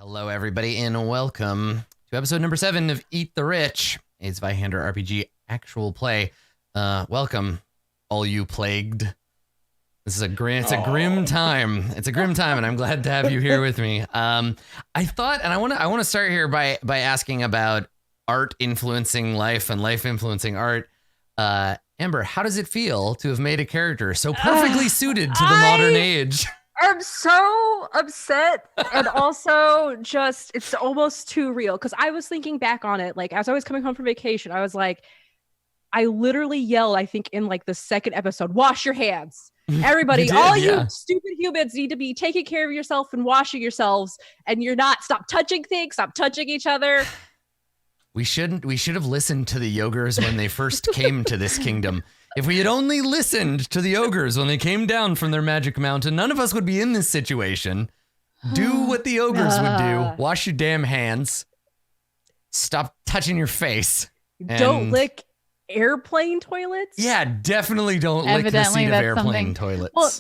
Hello, everybody, and welcome to episode number 7 of Eat the Rich, a Zweihander RPG actual play. Welcome, all you plagued. This is a grim time. It's a grim time, and I'm glad to have you here with me. I thought, and I want to start here by asking about art influencing life and life influencing art. Amber, how does it feel to have made a character so perfectly suited to the modern age? I'm so upset, and also just it's almost too real, because I was thinking back on it, like as I was coming home from vacation, I was like, I literally yelled, I think in like the second episode, wash your hands. Everybody, you stupid humans need to be taking care of yourself and washing yourselves, and you're not. Stop touching things, stop touching each other. We should have listened to the ogres when they first came to this kingdom. If we had only listened to the ogres when they came down from their magic mountain, none of us would be in this situation. Do what the ogres would do. Wash your damn hands. Stop touching your face. Don't lick airplane toilets. Yeah, definitely don't lick the seat of airplane toilets. Well,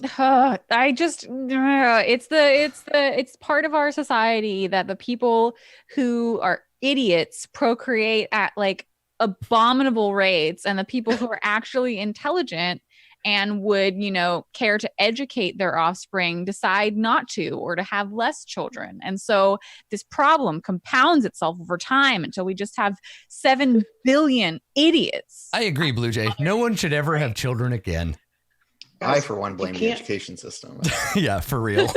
it's part of our society that the people who are idiots procreate at like abominable rates, and the people who are actually intelligent and would, care to educate their offspring decide not to, or to have less children. And so this problem compounds itself over time until we just have 7 billion idiots. I agree, Blue Jay. No one should ever have children again. I, for one, blame the education system. Yeah, for real.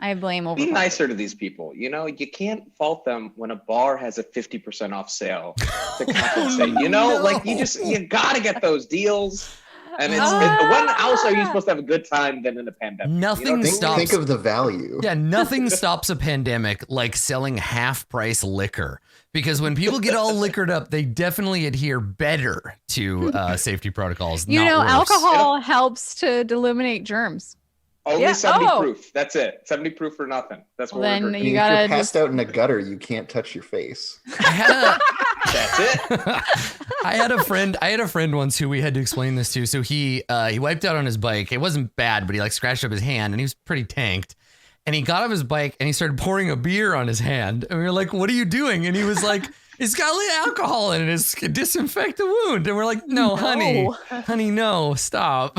I blame over. Be nicer to these people. You can't fault them when a bar has a 50% off sale to compensate. You gotta get those deals. And when else are you supposed to have a good time than in a pandemic? Nothing stops. Think of the value. Yeah, nothing stops a pandemic like selling half-price liquor. Because when people get all liquored up, they definitely adhere better to safety protocols. Alcohol helps to eliminate germs. Only 70 proof. That's it. 70 proof or nothing. That's what we're then drinking. you gotta if you're passed out in a gutter, you can't touch your face. That's it. I had a friend once who we had to explain this to. So he wiped out on his bike. It wasn't bad, but he scratched up his hand, and he was pretty tanked. And he got off his bike and he started pouring a beer on his hand. And we were like, "What are you doing?" And he was like, "It's got alcohol in it. It's disinfect the wound." And we're like, "No, honey, no, stop."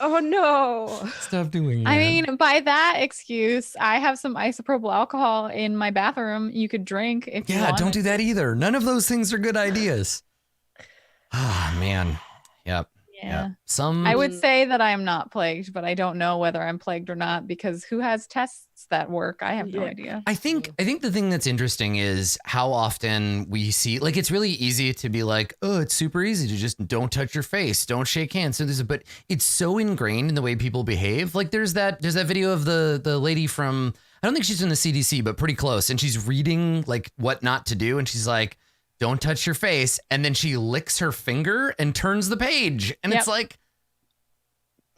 Oh no. Stop doing it. I mean, by that excuse, I have some isopropyl alcohol in my bathroom you could drink if you want. Yeah, don't do that either. None of those things are good ideas. Ah, man. Yep. Yeah. I would say that I am not plagued, but I don't know whether I'm plagued or not, because who has tests that work? I have no idea. I think the thing that's interesting is how often we see, like, it's really easy to be like, oh, it's super easy to just don't touch your face, don't shake hands. But it's so ingrained in the way people behave. Like there's that video of the lady from, I don't think she's in the CDC, but pretty close. And she's reading like what not to do. And she's like, don't touch your face. And then she licks her finger and turns the page. And It's like,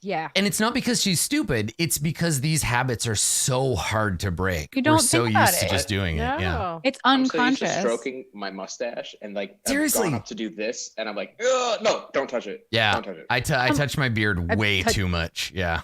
yeah. And it's not because she's stupid. It's because these habits are so hard to break. We're so used to just doing it. Yeah. It's I'm unconscious. so used to stroking my mustache and seriously, I've gone up to do this and I'm like, no, don't touch it. Yeah. Don't touch it. I touch my beard way too much. Yeah.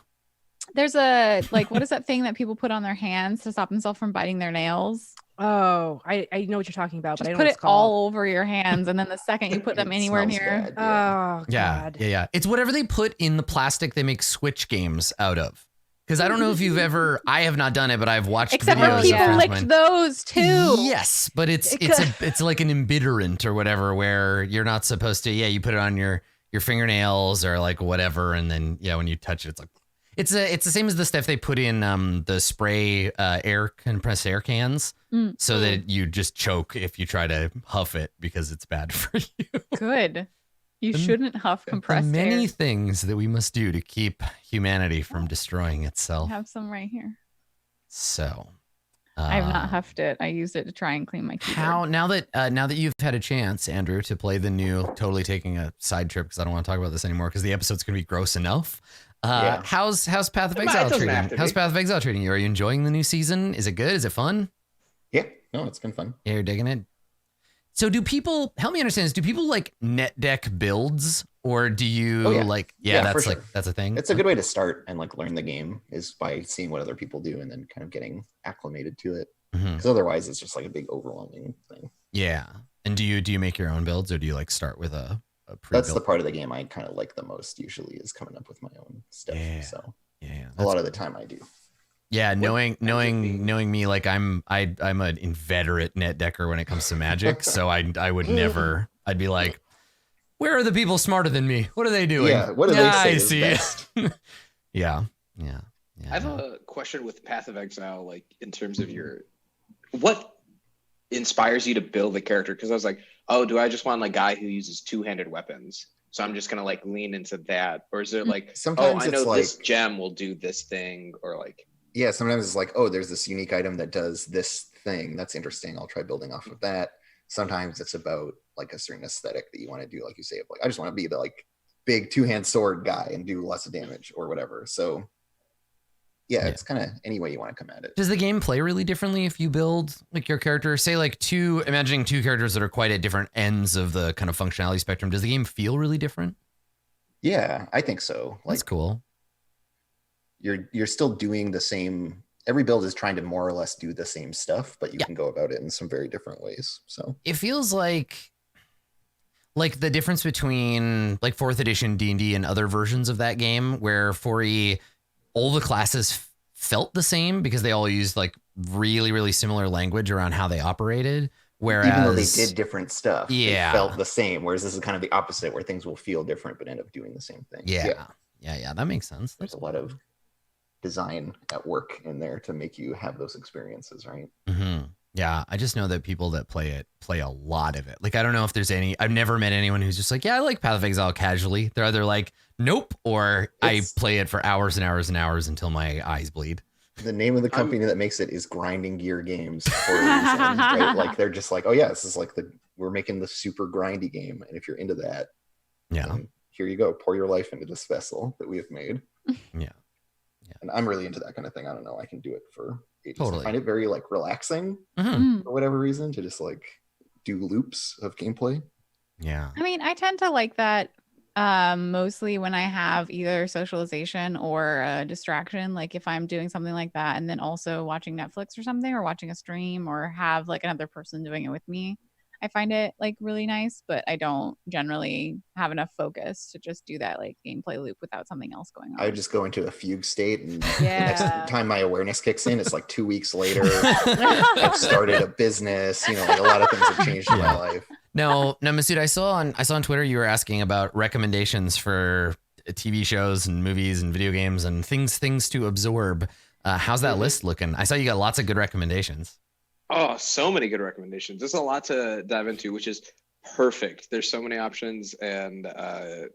There's a what is that thing that people put on their hands to stop themselves from biting their nails? Oh, I know what you're talking about, Just but I don't put know it all over your hands, and then the second you put them anywhere near. Oh, God. Yeah. It's whatever they put in the plastic they make Switch games out of. Because I don't know if you've ever, I have not done it, but I've watched Except videos. for people licked those too. Yes, but it's like an embitterant or whatever, where you're not supposed to. Yeah, you put it on your fingernails or like whatever, and then when you touch it, it's like. It's the same as the stuff they put in the spray compressed air cans so that you just choke if you try to huff it because it's bad for you. Good. You shouldn't huff compressed air. Many things that we must do to keep humanity from destroying itself. I have some right here. So I have not huffed it. I used it to try and clean my keyboard. Now that you've had a chance, Andrew, to play the new, totally taking a side trip because I don't want to talk about this anymore because the episode's going to be gross enough. How's Path of Exile treating? How's Path of Exile treating you? Are you enjoying the new season? Is it good? Is it fun? Yeah, no, it's been fun. Yeah, you're digging it. So do people, help me understand this, do people like net deck builds, or do you that's a thing? It's a good way to start and like learn the game is by seeing what other people do and then kind of getting acclimated to it. Because otherwise, it's just like a big overwhelming thing. Yeah. And do you make your own builds, or do you like start with a pre-built? That's the part of the game I kind of like the most. Usually, is coming up with my own stuff. Yeah. So Yeah. a lot of the time I do. Yeah, knowing me, like I'm an inveterate net decker when it comes to Magic, so I would never. I'd be like, where are the people smarter than me? What are they doing? Yeah, what do they say is see. best? Yeah. I have a question with Path of Exile, like in terms of what inspires you to build the character? Because I was like, oh, do I just want a guy who uses two-handed weapons? So I'm just gonna like lean into that, or is there like, sometimes I know it's this like, gem will do this thing, or like, yeah, sometimes it's like, oh, there's this unique item that does this thing. That's interesting. I'll try building off of that. Sometimes it's about like a certain aesthetic that you want to do, like you say, like I just want to be the like big two-hand sword guy and do lots of damage or whatever. So yeah, it's kind of any way you want to come at it. Does the game play really differently if you build like your character, say like imagining two characters that are quite at different ends of the kind of functionality spectrum? Does the game feel really different? Yeah, I think so. Like, that's cool. You're still doing the same. Every build is trying to more or less do the same stuff, but you can go about it in some very different ways. So it feels like the difference between like 4th edition D&D and other versions of that game, where 4E, all the classes felt the same because they all used like really, really similar language around how they operated. Whereas, even though they did different stuff, they felt the same. Whereas this is kind of the opposite, where things will feel different but end up doing the same thing. Yeah, that makes sense. There's a lot of design at work in there to make you have those experiences, right? Mm-hmm. Yeah, I just know that people that play a lot of it. Like, I don't know if there's I've never met anyone who's just like, yeah, I like Path of Exile casually. They're either like, nope, or I play it for hours and hours and hours until my eyes bleed. The name of the company that makes it is Grinding Gear Games for a reason, right? Like, they're just like, oh yeah, this is like we're making the super grindy game. And if you're into that, here you go, pour your life into this vessel that we have made. Yeah. And I'm really into that kind of thing. I don't know, I can do it for ages. Totally. I find it very like relaxing for whatever reason, to just like do loops of gameplay. Yeah. I mean, I tend to like that mostly when I have either socialization or a distraction, like if I'm doing something like that and then also watching Netflix or something, or watching a stream, or have like another person doing it with me. I find it like really nice, but I don't generally have enough focus to just do that like gameplay loop without something else going on. I just go into a fugue state, and next time my awareness kicks in, it's like 2 weeks later. I've started a business, like a lot of things have changed in my life. No, Masood, I saw on Twitter you were asking about recommendations for TV shows and movies and video games and things to absorb. How's that list looking? I saw you got lots of good recommendations. Oh, so many good recommendations. There's a lot to dive into, which is perfect. There's so many options, and I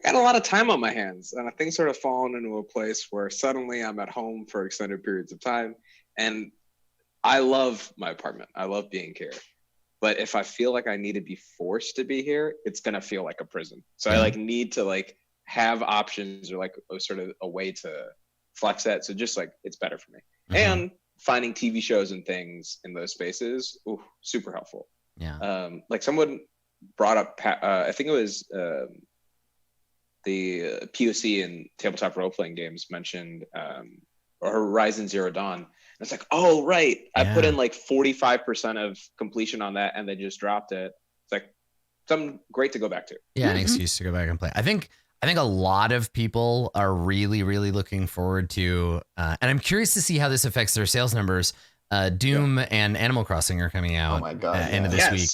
got a lot of time on my hands, and things sort of fallen into a place where suddenly I'm at home for extended periods of time, and I love my apartment. I love being here. But if I feel like I need to be forced to be here, it's going to feel like a prison. So I need to have options, or sort of a way to flex that. So just it's better for me. And finding TV shows and things in those spaces, super helpful. Yeah. Someone brought up, I think it was the POC and tabletop role-playing games mentioned Horizon Zero Dawn. And it's like, oh, right. I put in 45% of completion on that, and they just dropped it. It's like something great to go back to. Yeah, an excuse to go back and play. I think a lot of people are really, really looking forward to, and I'm curious to see how this affects their sales numbers. Doom and Animal Crossing are coming out end of this week.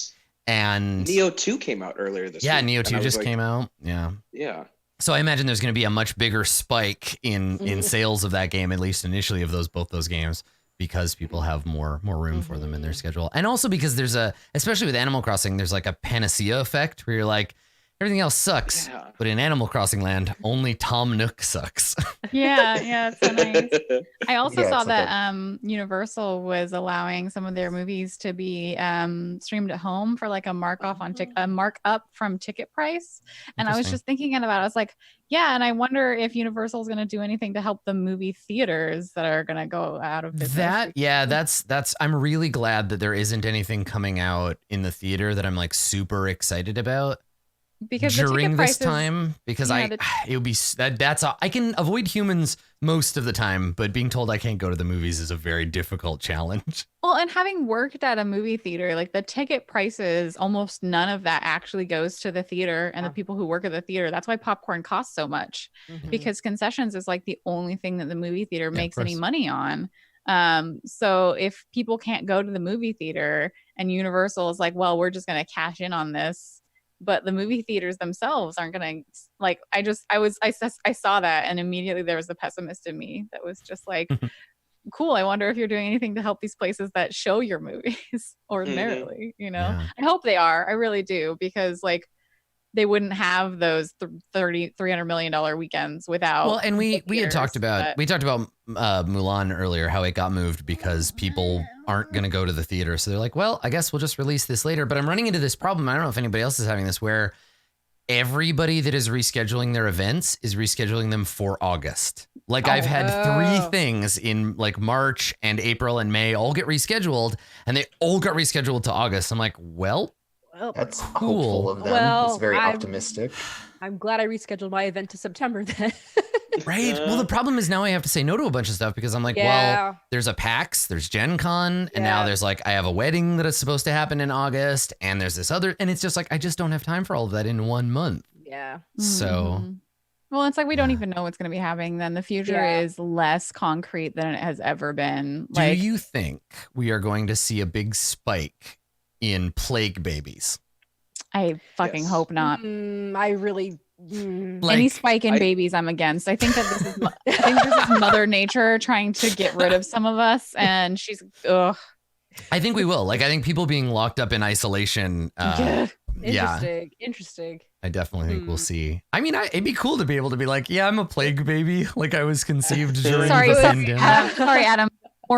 And Neo 2 came out earlier this week. Yeah, Neo 2 just came out. Yeah. Yeah. So I imagine there's going to be a much bigger spike in sales of that game, at least initially, of both those games, because people have more room for them in their schedule. And also because there's especially with Animal Crossing, there's a panacea effect where you're like, everything else sucks, but in Animal Crossing land, only Tom Nook sucks. Yeah, it's so nice. I also saw that Universal was allowing some of their movies to be streamed at home for a markup from ticket price. And I was just thinking about it. I was like, yeah, and I wonder if Universal is going to do anything to help the movie theaters that are going to go out of business. That's I'm really glad that there isn't anything coming out in the theater that I'm super excited about. because the during ticket this prices, time, because yeah, it would be that's I can avoid humans most of the time, but being told I can't go to the movies is a very difficult challenge. well, and having worked at a movie theater, like the ticket prices, almost none of that actually goes to the theater and the people who work at the theater. That's why popcorn costs so much, Mhm. because concessions is like the only thing that the movie theater of makes any course. money on. So if people can't go to the movie theater and Universal is like, well, we're just going to cash in on this, but the movie theaters themselves aren't going to, like, I saw that and immediately there was the pessimist in me that was just like, cool, I wonder if you're doing anything to help these places that show your movies ordinarily, you know? Yeah. I hope they are. I really do, because like they wouldn't have those $300 million weekends without. Well, and we had theaters, talked about but- Mulan earlier, how it got moved because people aren't going to go to the theater. So they're like, well, I guess we'll just release this later. But I'm running into this problem. I don't know if anybody else is having this, where everybody that is rescheduling their events is rescheduling them for August. Like I've had 3 things in like March and April and May all get rescheduled, and they all got rescheduled to August. I'm like, well, That's Cool. hopeful of them. Well, it's very I'm- optimistic. I'm glad I rescheduled my event to September then. right. Well, the problem is now I have to say no to a bunch of stuff because I'm like, well, Yeah. there's a PAX, there's Gen Con, and now Yeah. there's like, I have a wedding that is supposed to happen in August, and there's this other, and it's just like, I just don't have time for all of that in 1 month. Yeah. So, Mhm. Well, it's like we don't Yeah. even know what's going to be happening then. The future Yeah. is less concrete than it has ever been. do Like, you think we are going to see a big spike in plague babies? I fucking Yes. hope not. I really. Any spike in I- babies, I'm against. I think that this is I think this is Mother Nature trying to get rid of some of us, and she's ugh. I think we will. Like, I think people being locked up in isolation. Yeah, Interesting. I definitely think we'll see. I mean, it'd be cool to be able to be like, yeah, I'm a plague baby. Like I was conceived during Sorry, the sorry, pandemic. Adam. Sorry, Adam.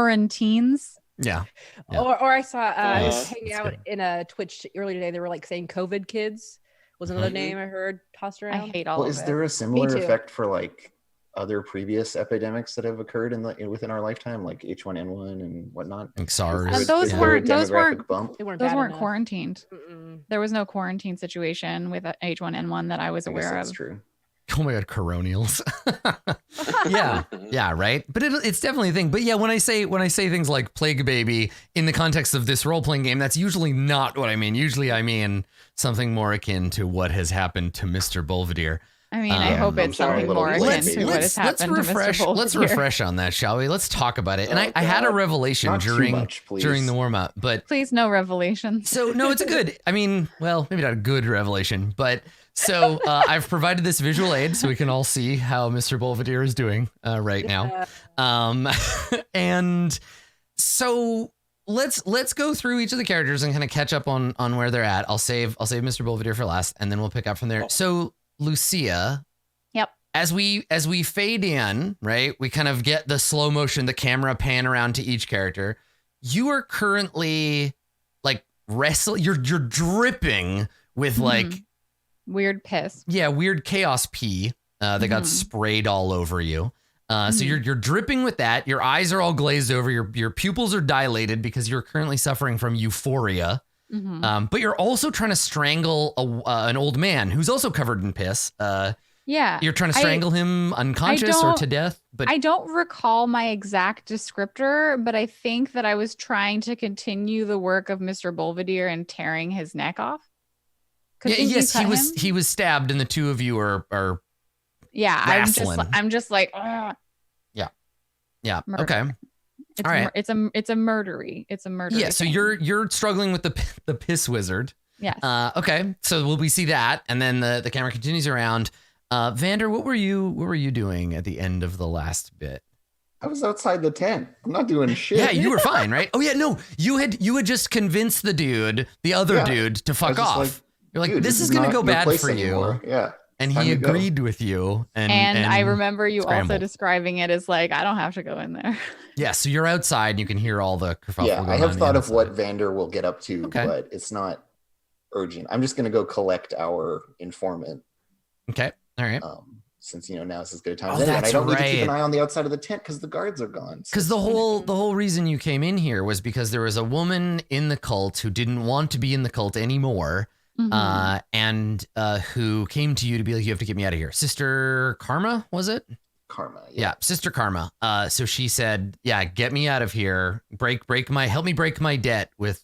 Quarantines. Yeah. Yeah. Or I saw I was Yeah. hanging That's out good. in a Twitch earlier today. They were like saying COVID kids was another Mhm. name I heard tossed I around. hate all Well, of is it. there a similar too. effect for like other previous epidemics that have occurred within our lifetime, like H1N1 and whatnot? Like SARS. And those Is yeah. there a those weren't- demographic bump? They weren't Those bad weren't enough. quarantined. Mm-mm. There was no quarantine situation with H1N1 that I was I guess aware that's of. true. Oh my God, coronials. yeah, yeah, right. But it's definitely a thing. But yeah, when I say things like plague baby in the context of this role playing game, that's usually not what I mean. Usually, I mean something more akin to what has happened to Mr. Belvedere. I mean, I hope I'm it's sorry, something little more plague akin to what has happened refresh. to Mr. Let's Boltier. refresh on that, shall we? Let's talk about it. And Oh, I had a God. revelation Not too during much, please. during the warm up, but Please, no revelations. so no, it's a good. I mean, well, maybe not a good revelation, but so I've provided this visual aid so we can all see how Mr. Belvedere is doing right now. And so let's go through each of the characters and kind of catch up on where they're at. I'll save Mr. Belvedere for last, and then we'll pick up from there. So Lucia. Yep. As we fade in, right, we kind of get the slow motion, the camera pan around to each character. You are currently like wrestling. You're dripping with like Weird piss. weird chaos pee that got sprayed all over you. So you're dripping with that. Your eyes are all glazed over. Your pupils are dilated because you're currently suffering from euphoria. But you're also trying to strangle an old man who's also covered in piss. Yeah. You're trying to strangle him unconscious or don't- to death. But I don't recall my exact descriptor, but I think that I was trying to continue the work of Mr. Belvedere and tearing his neck off. 'Cause didn't you yes, cut him? he was stabbed, and the two of you are Yeah, wrestling. I'm just like, ugh. yeah. Murder. Okay. It's All right. it's a murdery. It's a murder. Yeah. So you're struggling with the piss wizard. yes. Okay, so we see that, and then the camera continues around. Vander, what were you doing at the end of the last bit? I was outside the tent. I'm not doing shit. Yeah, you were fine, right? Oh yeah, no, you had just convinced the other Yeah. dude to I fuck was just off. like, You're like, dude, this is gonna not go your bad place for you, anymore. Yeah. and time he to go. agreed with you. and I remember you also scrambled. describing it as like, I don't have to go in there. Yeah, so you're outside, and you can hear all the kerfuffle Yeah, going I have on thought of inside. what Vander will get up to, Okay. but it's not urgent. I'm just going to go collect our informant Okay, all right. since, now is as good a time Oh, as any. And I that's don't need to keep right. an eye on the outside of the tent because the guards are gone. So Because it's fine. the whole reason you came in here was because there was a woman in the cult who didn't want to be in the cult anymore, Mhm. Who came to you to be like, you have to get me out of here. Sister Karma, was it? Karma. Yeah, Sister Karma. So she said, yeah, get me out of here. Help me break my debt with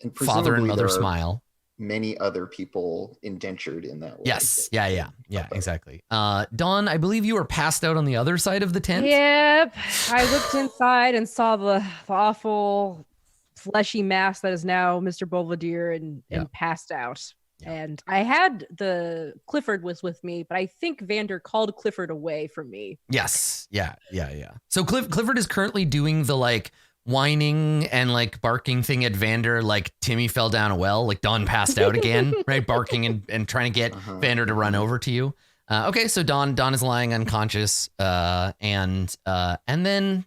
And Father and presumably Mother there are Smile. many other people indentured in that way. Yes. Yeah, exactly. Dawn, I believe you were passed out on the other side of the tent. Yep. I looked inside and saw the awful fleshy mass that is now Mr. Belvedere and passed out. Yeah. And I had Clifford was with me, but I think Vander called Clifford away from me. Yes. Yeah. So Clifford is currently doing the like whining and like barking thing at Vander, like Timmy fell down a well, like Dawn passed out again, right? Barking and trying to get Vander to run over to you. Okay, so Dawn is lying unconscious, and then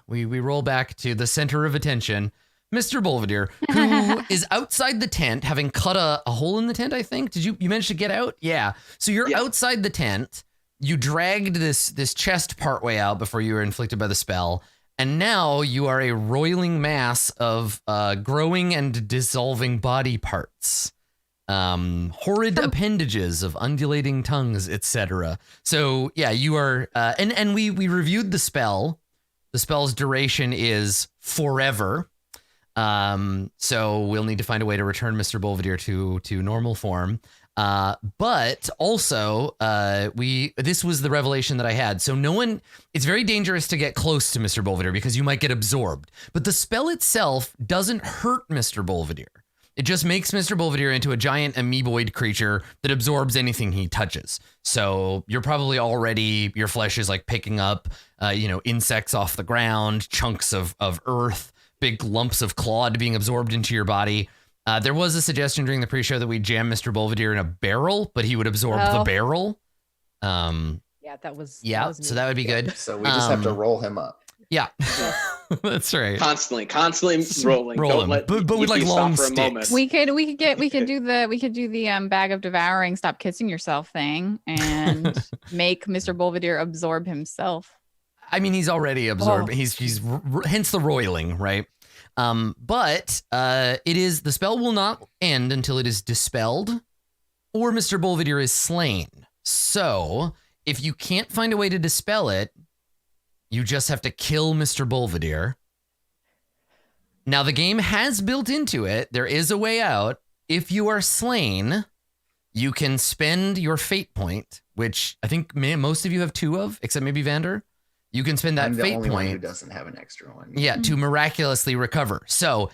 we roll back to the center of attention, Mr. Belvedere, who is outside the tent, having cut a hole in the tent. I think you managed to get out? Yeah. So you're outside the tent. You dragged this chest partway out before you were inflicted by the spell. And now you are a roiling mass of growing and dissolving body parts, horrid appendages of undulating tongues, etc. So yeah, you are, and we reviewed the spell. The spell's duration is forever. So we'll need to find a way to return Mr. Belvedere to normal form. But also, this was the revelation that I had. So it's very dangerous to get close to Mr. Belvedere because you might get absorbed. But the spell itself doesn't hurt Mr. Belvedere. It just makes Mr. Belvedere into a giant amoeboid creature that absorbs anything he touches. So you're probably already, your flesh is like picking up, insects off the ground, chunks of earth, big lumps of clod being absorbed into your body. There was a suggestion during the pre-show that we jam Mr. Belvedere in a barrel, but he would absorb the barrel. That was so that would be good. So we just have to roll him up. Yeah, that's right. Constantly rolling. Roll him, but with like long for a sticks. moment. We could do the bag of devouring, stop kissing yourself thing, and make Mr. Belvedere absorb himself. I mean, he's already absorbed. He's hence the roiling, right? But the spell will not end until it is dispelled or Mr. Belvedere is slain. So if you can't find a way to dispel it, you just have to kill Mr. Belvedere. Now the game has built into it, there is a way out. If you are slain, you can spend your fate point, which I think most of you have 2 of, except maybe Vander. You can spend that I'm the fate only point. one who doesn't have an extra one. Yeah, to miraculously recover. So,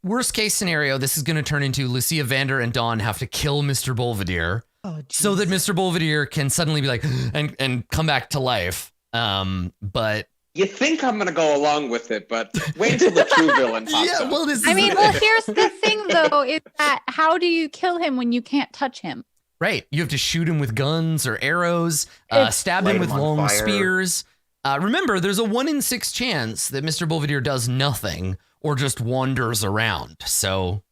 worst case scenario, this is going to turn into Lucia, Vander, and Dawn have to kill Mr. Belvedere so that Mr. Belvedere can suddenly be like and come back to life. But you think I'm gonna go along with it, but wait until the true villain pops up. Well, Here's the thing though, is that how do you kill him when you can't touch him? Right. You have to shoot him with guns or arrows, stab him with long spears. Remember, there's a 1 in 6 chance that Mr. Belvedere does nothing or just wanders around. So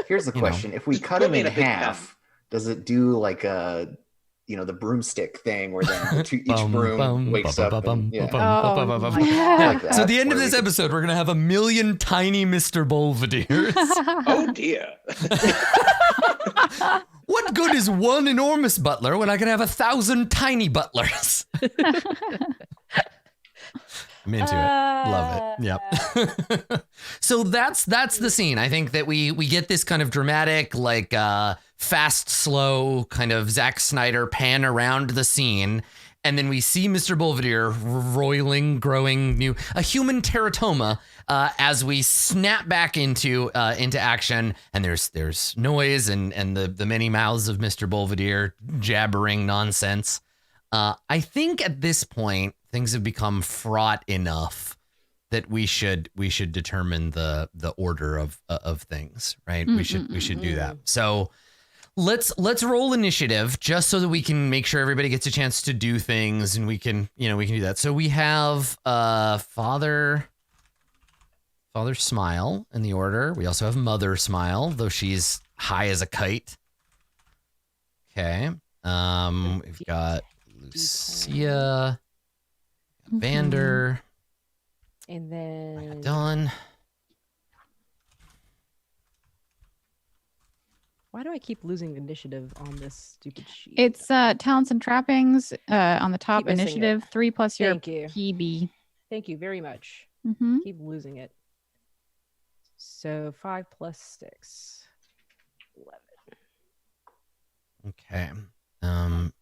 here's the question. If we cut him in half, does it do like a, the broomstick thing where then each broom wakes up? So the end of this episode, we're going to have 1 million tiny Mr. Belvederes. Oh, dear. What good is one enormous butler when I can have 1,000 tiny butlers? I'm into it. Love it. Yep. So that's the scene. I think that we get this kind of dramatic, like fast, slow kind of Zack Snyder pan around the scene. And then we see Mr. Belvedere roiling, growing a human teratoma as we snap back into action. And there's noise and the many mouths of Mr. Belvedere jabbering nonsense. I think at this point things have become fraught enough that we should determine the order of things, right? We should do that. So let's roll initiative just so that we can make sure everybody gets a chance to do things and we can do that. So we have Father Smile in the order. We also have Mother Smile, though she's high as a kite. Okay. We've got Lucia, Vander, and then Dawn. Why do I keep losing initiative on this stupid sheet? It's talents and trappings on the top. Keep missing it. Initiative 3 plus your Thank you. PB. Thank you very much. Mm-hmm. Keep losing it. So 5 plus 6. 11. Okay.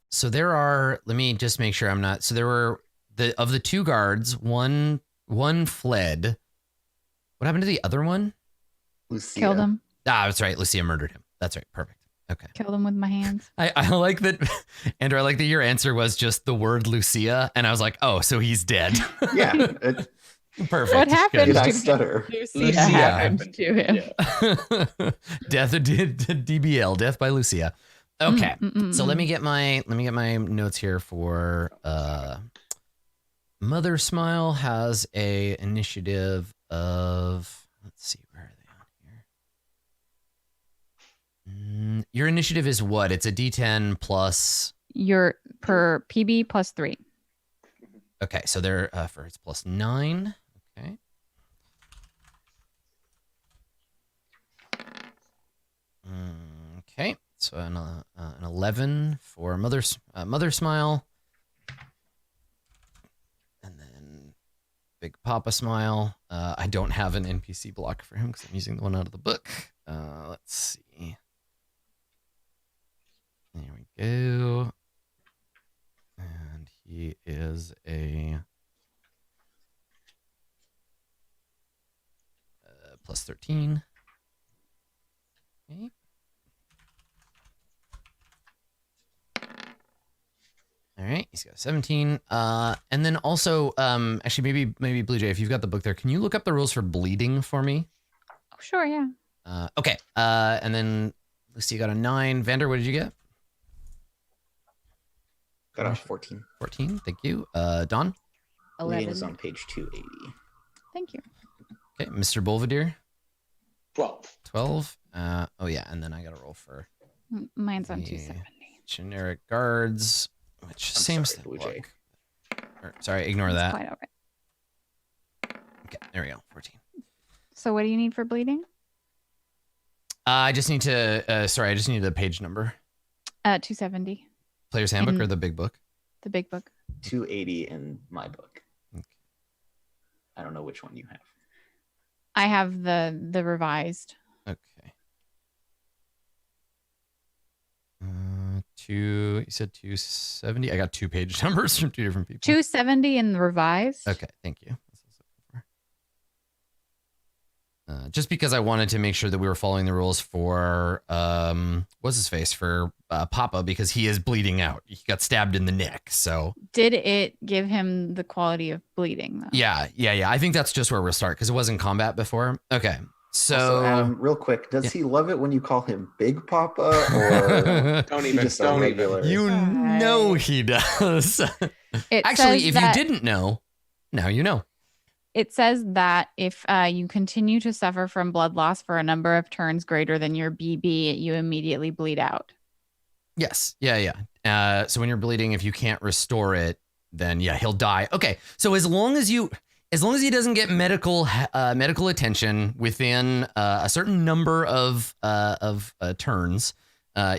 So there are, let me just make sure I'm not, so there were of the 2 guards, one fled. What happened to the other one? Lucia. Killed him. Ah, that's right. Lucia murdered him. That's right. Perfect. Okay. Killed him with my hands. I like that, Andrew, I like that your answer was just the word Lucia. And I was like, oh, so he's dead. Yeah. Perfect. What happened Did I to stutter? Lucia happened to him. Yeah. Death of DBL, death by Lucia. Okay. So let me. me get my notes here for Mother Smile has a initiative of, let's see, where are they on here? Your initiative is what? It's a D10 plus. Your per PB plus 3. Okay, so they're for it's plus 9. Okay. Okay, so an 11 for Mother Smile, and then Big Papa Smile. I don't have an NPC block for him because I'm using the one out of the book. Let's see. There we go. And he is a plus 13. Okay. All right, he's got 17. And then also, actually, maybe Blue Jay, if you've got the book there, can you look up the rules for bleeding for me? Oh, sure, yeah. Okay. And then Lucy got a 9. Vander, what did you get? Got off 14. 14. Thank you. Don. Bleeding 11. is on page 280. Thank you. Okay. Mr. Bolvadier. 12. 12. Oh yeah, and then I got to roll for Mine's on the 270. generic guards, which I'm seems sorry, to Blue Jay. look. Sorry, ignore That's that. quite all right. Okay, there we go. 14. So what do you need for bleeding? I just need to. Sorry, I just need the page number. 270. Player's Handbook And- or the big book? The big book. 280 in my book. Okay. I don't know which one you have. I have the revised. Okay. You said 270. I got 2 page numbers from 2 different people. 270 in the revised. Okay, thank you. That's what I was looking for. Just because I wanted to make sure that we were following the rules for what's his face for Papa, because he is bleeding out. He got stabbed in the neck. So Did it give him the quality of bleeding though? yeah. I think that's just where we'll start because it was in combat before. Okay, so Also, real quick, does he love it when you call him Big Papa or Don't he even. just a Don't regular? even. you know he does. It Actually, says if that- you didn't know, now you know. It says that if you continue to suffer from blood loss for a number of turns greater than your BB, you immediately bleed out. Yes. Yeah. So when you're bleeding, if you can't restore it, then yeah, he'll die. Okay. So as long as he doesn't get medical attention within a certain number of turns,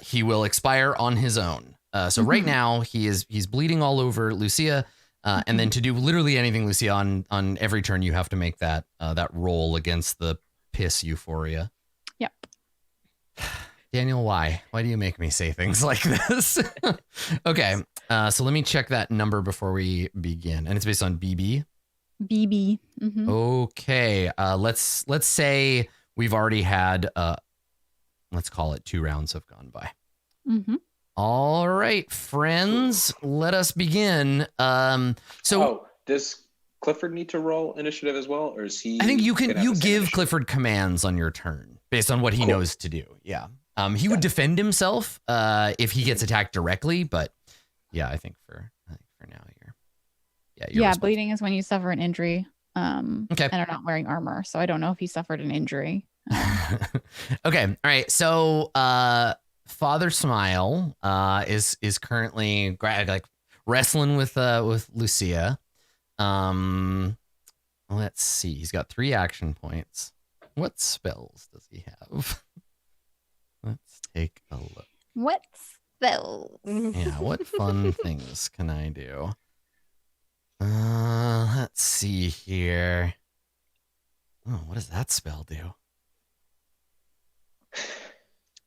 he will expire on his own. So right now he's bleeding all over Lucia. And then to do literally anything, Lucia, on every turn, you have to make that roll against the piss euphoria. Yep. Daniel, why? Why do you make me say things like this? Okay, so let me check that number before we begin, and it's based on BB. BB. Mhm. Okay, let's say we've already had let's call it 2 rounds have gone by. Mhm. All right, friends, let us begin. Does Clifford need to roll initiative as well, or is he? I think you gonna have the same give initiative? Clifford commands on your turn based on what he Cool. knows to do. Yeah. He would defend himself if he gets attacked directly, but yeah, I think for now you're Yeah, responsible. bleeding is when you suffer an injury. Okay. And are not wearing armor, so I don't know if he suffered an injury. Okay. All right. So Father Smile is currently like wrestling with Lucia. Let's see. He's got 3 action points. What spells does he have? Let's take a look. What spells? Yeah, what fun things can I do? Let's see here. Oh, what does that spell do?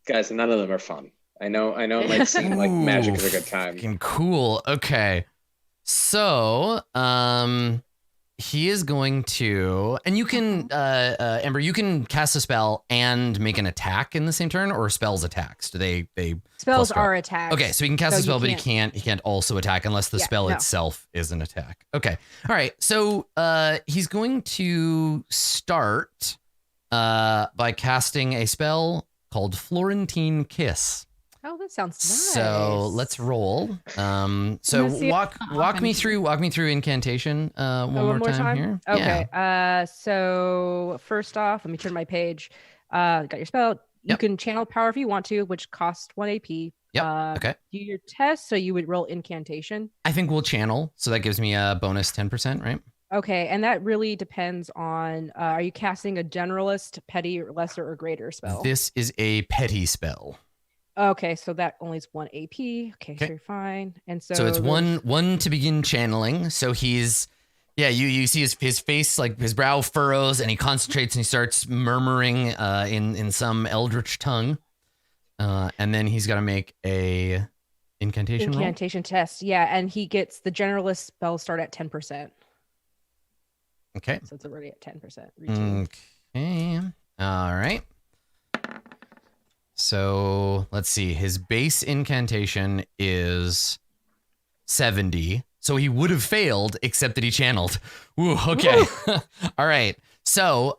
Guys, none of them are fun. I know it might seem like magic is a good time. Fucking cool. Okay. So, he is going to, and you can, Amber, you can cast a spell and make an attack in the same turn, or spells attacks. Do they Spells cluster up? are attacks. Okay, so he can cast So a spell, you but he can't also attack unless the Yeah, spell no. itself is an attack. Okay. All right. So he's going to start by casting a spell called Florentine Kiss. Oh, that sounds nice. So let's roll. So Let's see if walk it's me offensive. through incantation one Oh, more time here. Okay. Yeah. So first off, let me turn my page. Got your spell. You Yep. can channel power if you want to, which costs 1 AP. Yep. Okay. Do your test, so you would roll incantation. I think we'll channel, so that gives me a bonus 10%, right? Okay, and that really depends on are you casting a generalist, petty, lesser, or greater spell? This is a petty spell. Okay, so that only is 1 AP. Okay, so Okay. you're fine. And so So it's there's- one to begin channeling. So he's, yeah, you see his face, like his brow furrows, and he concentrates and he starts murmuring in some eldritch tongue. And then he's got to make a incantation roll. incantation test. Yeah, and he gets the generalist spell start at 10%. Okay. So it's already at 10%. routine. Okay. All right. So let's see. His base incantation is 70. So he would have failed, except that he channeled. Ooh, okay. All right. So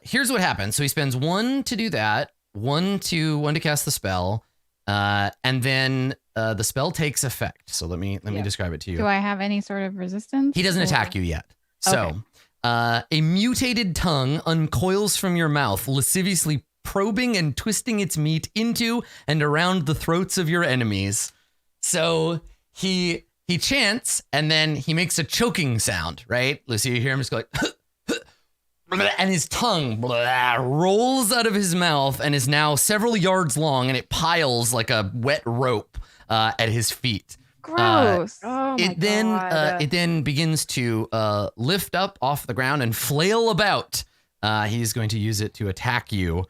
here's what happens. So he spends 1 to do that, one to cast the spell, and then the spell takes effect. So let me Yeah. describe it to you. Do I have any sort of resistance? He doesn't or- attack you yet. So, Okay. a mutated tongue uncoils from your mouth, lasciviously probing and twisting its meat into and around the throats of your enemies. So he chants, and then he makes a choking sound, right? Lucia, you hear him just go like, and his tongue rolls out of his mouth and is now several yards long, and it piles like a wet rope at his feet. Gross. Oh my It then begins to lift up off the ground and flail about. He's going to use it to attack you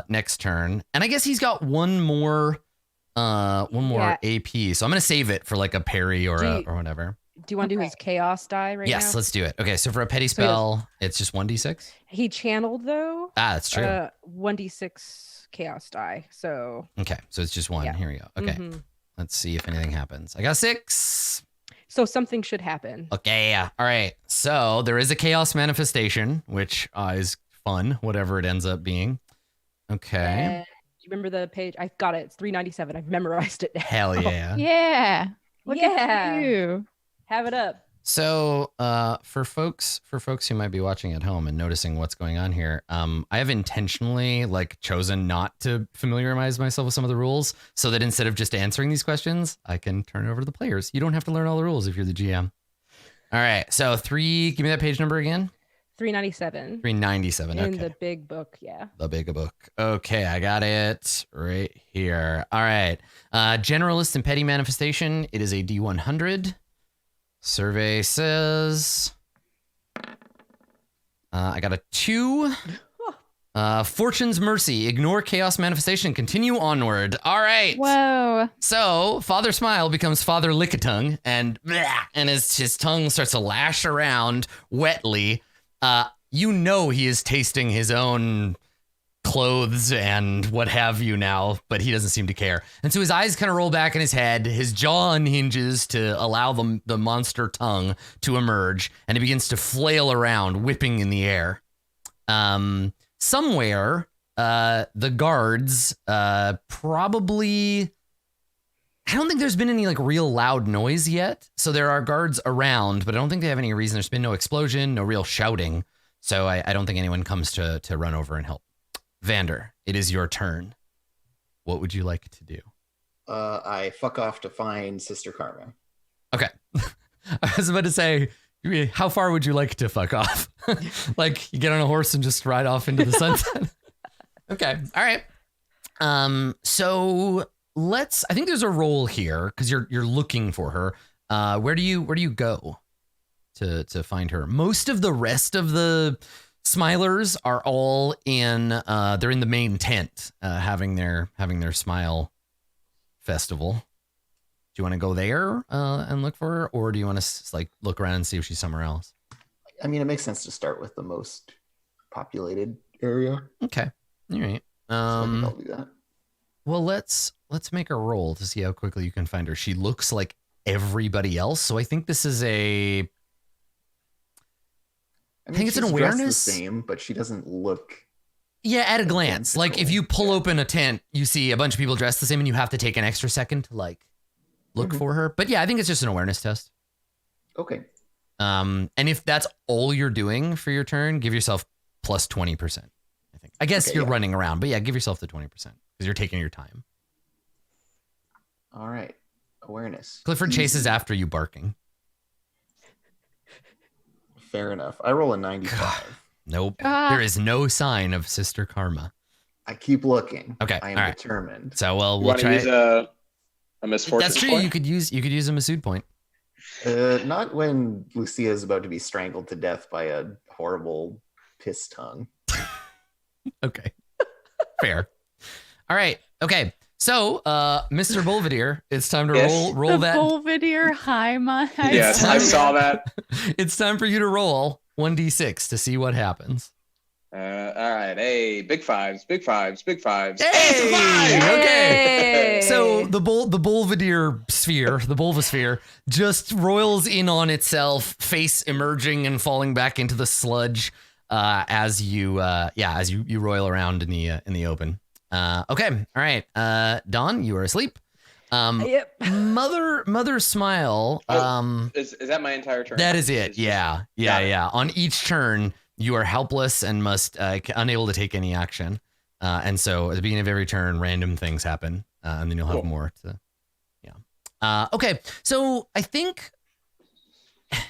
next turn, and I guess he's got one more AP. So I'm gonna save it for like a parry or or whatever. Do you want to do his chaos die right now? Yes, let's do it. Okay, so for a petty So he does- spell, it's just 1d6. He channeled though. That's true. 1d6 chaos die. So Okay, so it's just one. Yeah. Here we go. Okay, mhm. let's see if anything happens. I got 6. So something should happen. Okay, yeah. All right. So there is a chaos manifestation, which is fun, whatever it ends up being. Okay. And do you remember the page? I got it. It's 397. I've memorized it. now. Hell yeah. Yeah. Look Yeah. at you. Have it up. So for folks who might be watching at home and noticing what's going on here, I have intentionally like chosen not to familiarize myself with some of the rules so that instead of just answering these questions, I can turn it over to the players. You don't have to learn all the rules if you're the GM. All right. So give me that page number again. 397. 397. In Okay. the big book. Yeah. The big book. Okay, I got it right here. All right. Generalist and petty manifestation. It is a D100. Survey says I got a 2. Fortune's mercy. Ignore chaos manifestation. Continue onward. All right. Whoa. So Father Smile becomes Father Lickitung, and his tongue starts to lash around wetly. You know he is tasting his own clothes and what have you now, but he doesn't seem to care. And so his eyes kind of roll back in his head, his jaw unhinges to allow the monster tongue to emerge, and he begins to flail around, whipping in the air. Somewhere, the guards probably... I don't think there's been any like real loud noise yet. So there are guards around, but I don't think they have any reason. There's been no explosion, no real shouting. So I don't think anyone comes to run over and help. Vander, it is your turn. What would you like to do? I fuck off to find Sister Karma. Okay. I was about to say, how far would you like to fuck off? Like you get on a horse and just ride off into the sunset? Okay. All right. So I think there's a role here because you're looking for her. Where do you go to find her? Most of the rest of the Smilers are all they're in the main tent, having their smile festival. Do you want to go there and look for her, or do you want to like look around and see if she's somewhere else? I mean, it makes sense to start with the most populated area. Okay, all right. So I think I'll do that. Well, let's make a roll to see how quickly you can find her. She looks like everybody else, so I think this is I think it's an she's dressed awareness. The same, but she doesn't look. Yeah, at a glance. Like if you pull open a tent, you see a bunch of people dressed the same, and you have to take an extra second to like look for her. But yeah, I think it's just an awareness test. Okay. And if that's all you're doing for your turn, give yourself plus 20%. I think. I guess you're running around, but yeah, give yourself the 20% because you're taking your time. All right. Awareness. Clifford chases after you barking. Fair enough. I roll a 95. Nope. There is no sign of Sister Karma. I keep looking. Okay. I am determined. So we'll Want to try use a misfortune? That's true. point? You could use a Masood point. Not when Lucia is about to be strangled to death by a horrible piss tongue. Okay. Fair. All right. Okay. So, Mr. Belvedere, it's time to roll that. Belvedere high mind. Yes, I saw that. It's time for you to roll 1d6 to see what happens. All right. Hey, big fives, big fives, big fives. Hey! Okay. Hey! So the Belvedere sphere, the Bulbasphere, just roils in on itself, face emerging and falling back into the sludge as you roil around in the open. Okay. All right. Dawn, you are asleep. Yep. Mother Smile. Is that my entire turn? That is it. Yeah. On each turn, you are helpless and must unable to take any action. And so at the beginning of every turn, random things happen, and then you'll have more to. Yeah. Okay. So I think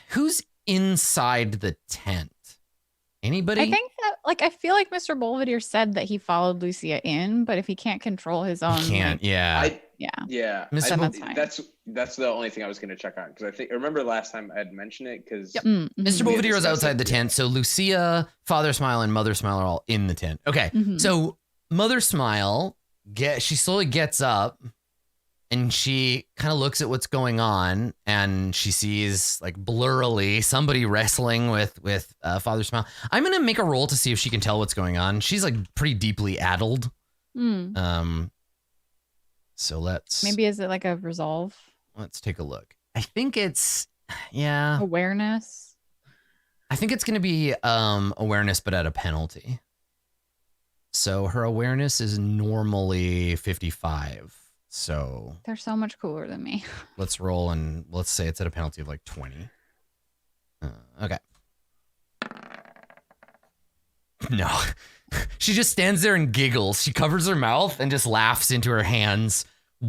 who's inside the tent? Anybody? I think that, like, I feel like Mr. Belvedere said that he followed Lucia in, but if he can't control his own, He can't. Yeah. Yeah, Mr. Then that's fine. that's the only thing I was going to check on because I remember last time I had mentioned it because Yep. Mm, mhm. Mr. We Belvedere is discussed outside it, the tent, so Lucia, Father Smile, and Mother Smile are all in the tent. Okay, Mhm. so Mother Smile, she slowly gets up, and she kind of looks at what's going on, and she sees like blurrily somebody wrestling with Father Smile. I'm gonna make a roll to see if she can tell what's going on. She's like pretty deeply addled. Mm. So let's Maybe is it like a resolve take a look. I think it's yeah. awareness? I think it's going to be awareness, but at a penalty. So her awareness is normally 55. So They're so much cooler than me. let's roll and let's say it's at a penalty of like 20. Okay. No. She just stands there and giggles. She covers her mouth and just laughs into her hands,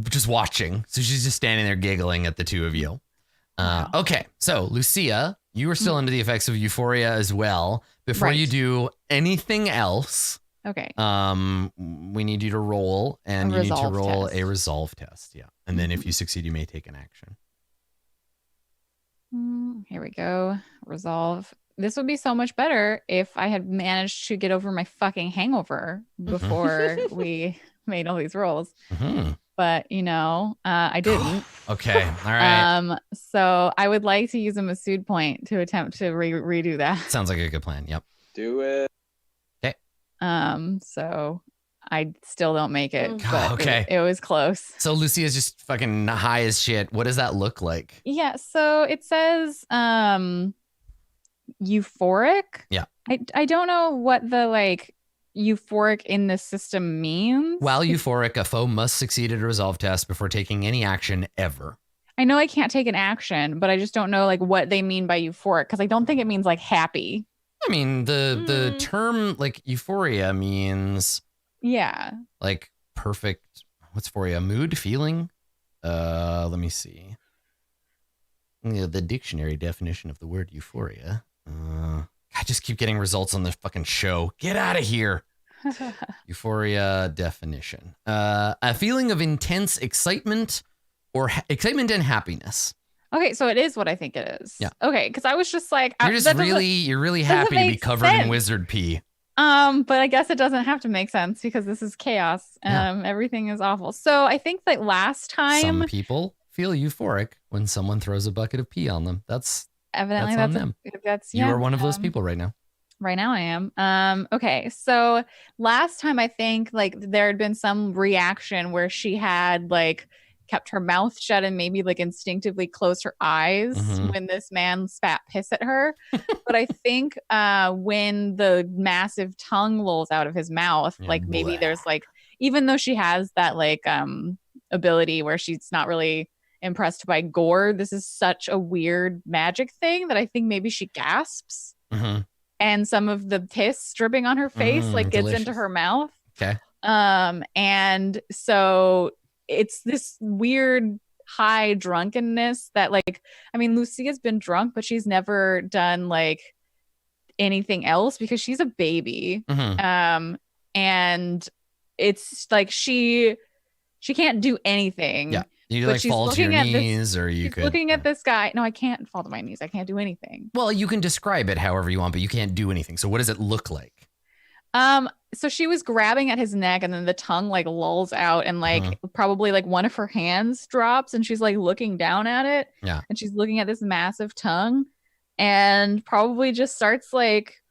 just watching. So she's just standing there giggling at the two of you. Wow. Okay. So Lucia, you are still under the effects of euphoria as well. Before Right. you do anything else, Okay. we need you to roll, and A you need to resolve roll test. a resolve test. Yeah. And then if you succeed, you may take an action. Here we go. Resolve. This would be so much better if I had managed to get over my fucking hangover before we made all these rolls. Mhm. But I didn't. Okay. All right. So I would like to use a Masood point to attempt to redo that. Sounds like a good plan. Yep. do it. So I still don't make it. Mm. But Okay. it was close. So Lucia's just fucking high as shit. What does that look like? Yeah, so it says euphoric. Yeah. I don't know what the like euphoric in the system means. While euphoric, a foe must succeed at a resolve test before taking any action ever. I know I can't take an action, but I just don't know like what they mean by euphoric because I don't think it means like happy. I mean, the term like euphoria means Yeah. like perfect. What's for you? Mood, feeling? Let me see. Yeah, the dictionary definition of the word euphoria. I just keep getting results on this fucking show. Get out of here. Euphoria definition. A feeling of intense excitement or excitement and happiness. Okay, so it is what I think it is. Yeah. Okay, because I was just like, You're really happy to be make covered in sense. wizard pee. But I guess it doesn't have to make sense because this is chaos. Yeah. Everything is awful. So I think that last time, Some people feel euphoric when someone throws a bucket of pee on them. That's evidently on them. That's You are one of those people right now. Right now I am. Okay. So last time I think like there had been some reaction where she had like kept her mouth shut and maybe like instinctively closed her eyes Mhm. when this man spat piss at her. But I think when the massive tongue lolls out of his mouth, Yeah, like maybe bleh. there's like, even though she has that like ability where she's not really impressed by gore, this is such a weird magic thing that I think maybe she gasps. Mhm. And some of the piss dripping on her face like gets Delicious. into her mouth. Okay. And so it's this weird high drunkenness that like, I mean, Lucia's been drunk, but she's never done like anything else because she's a baby. Mhm. And it's like she can't do anything. Yeah. You But like she's fall to your looking at this- knees, or you She's could looking at this guy. No, I can't fall to my knees. I can't do anything. Well, you can describe it however you want, but you can't do anything. So what does it look like? So she was grabbing at his neck and then the tongue like lulls out and like Uh-huh. probably like one of her hands drops and she's like looking down at it. Yeah. And she's looking at this massive tongue and probably just starts like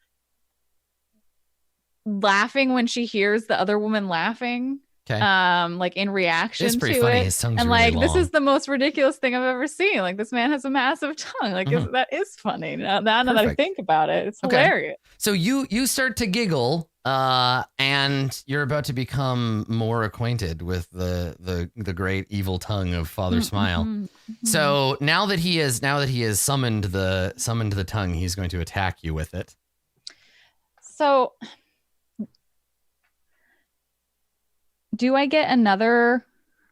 laughing when she hears the other woman laughing. Okay. Like in reaction It's pretty to funny. it. His tongue's And really like this long. is the most ridiculous thing I've ever seen. Like this man has a massive tongue. Like Mhm. that is funny. Now that I Perfect. think about it, it's Okay. hilarious. So you start to giggle, and you're about to become more acquainted with the great evil tongue of Father Smile. Mhm. So now that he has summoned the tongue, he's going to attack you with it. So, do I get another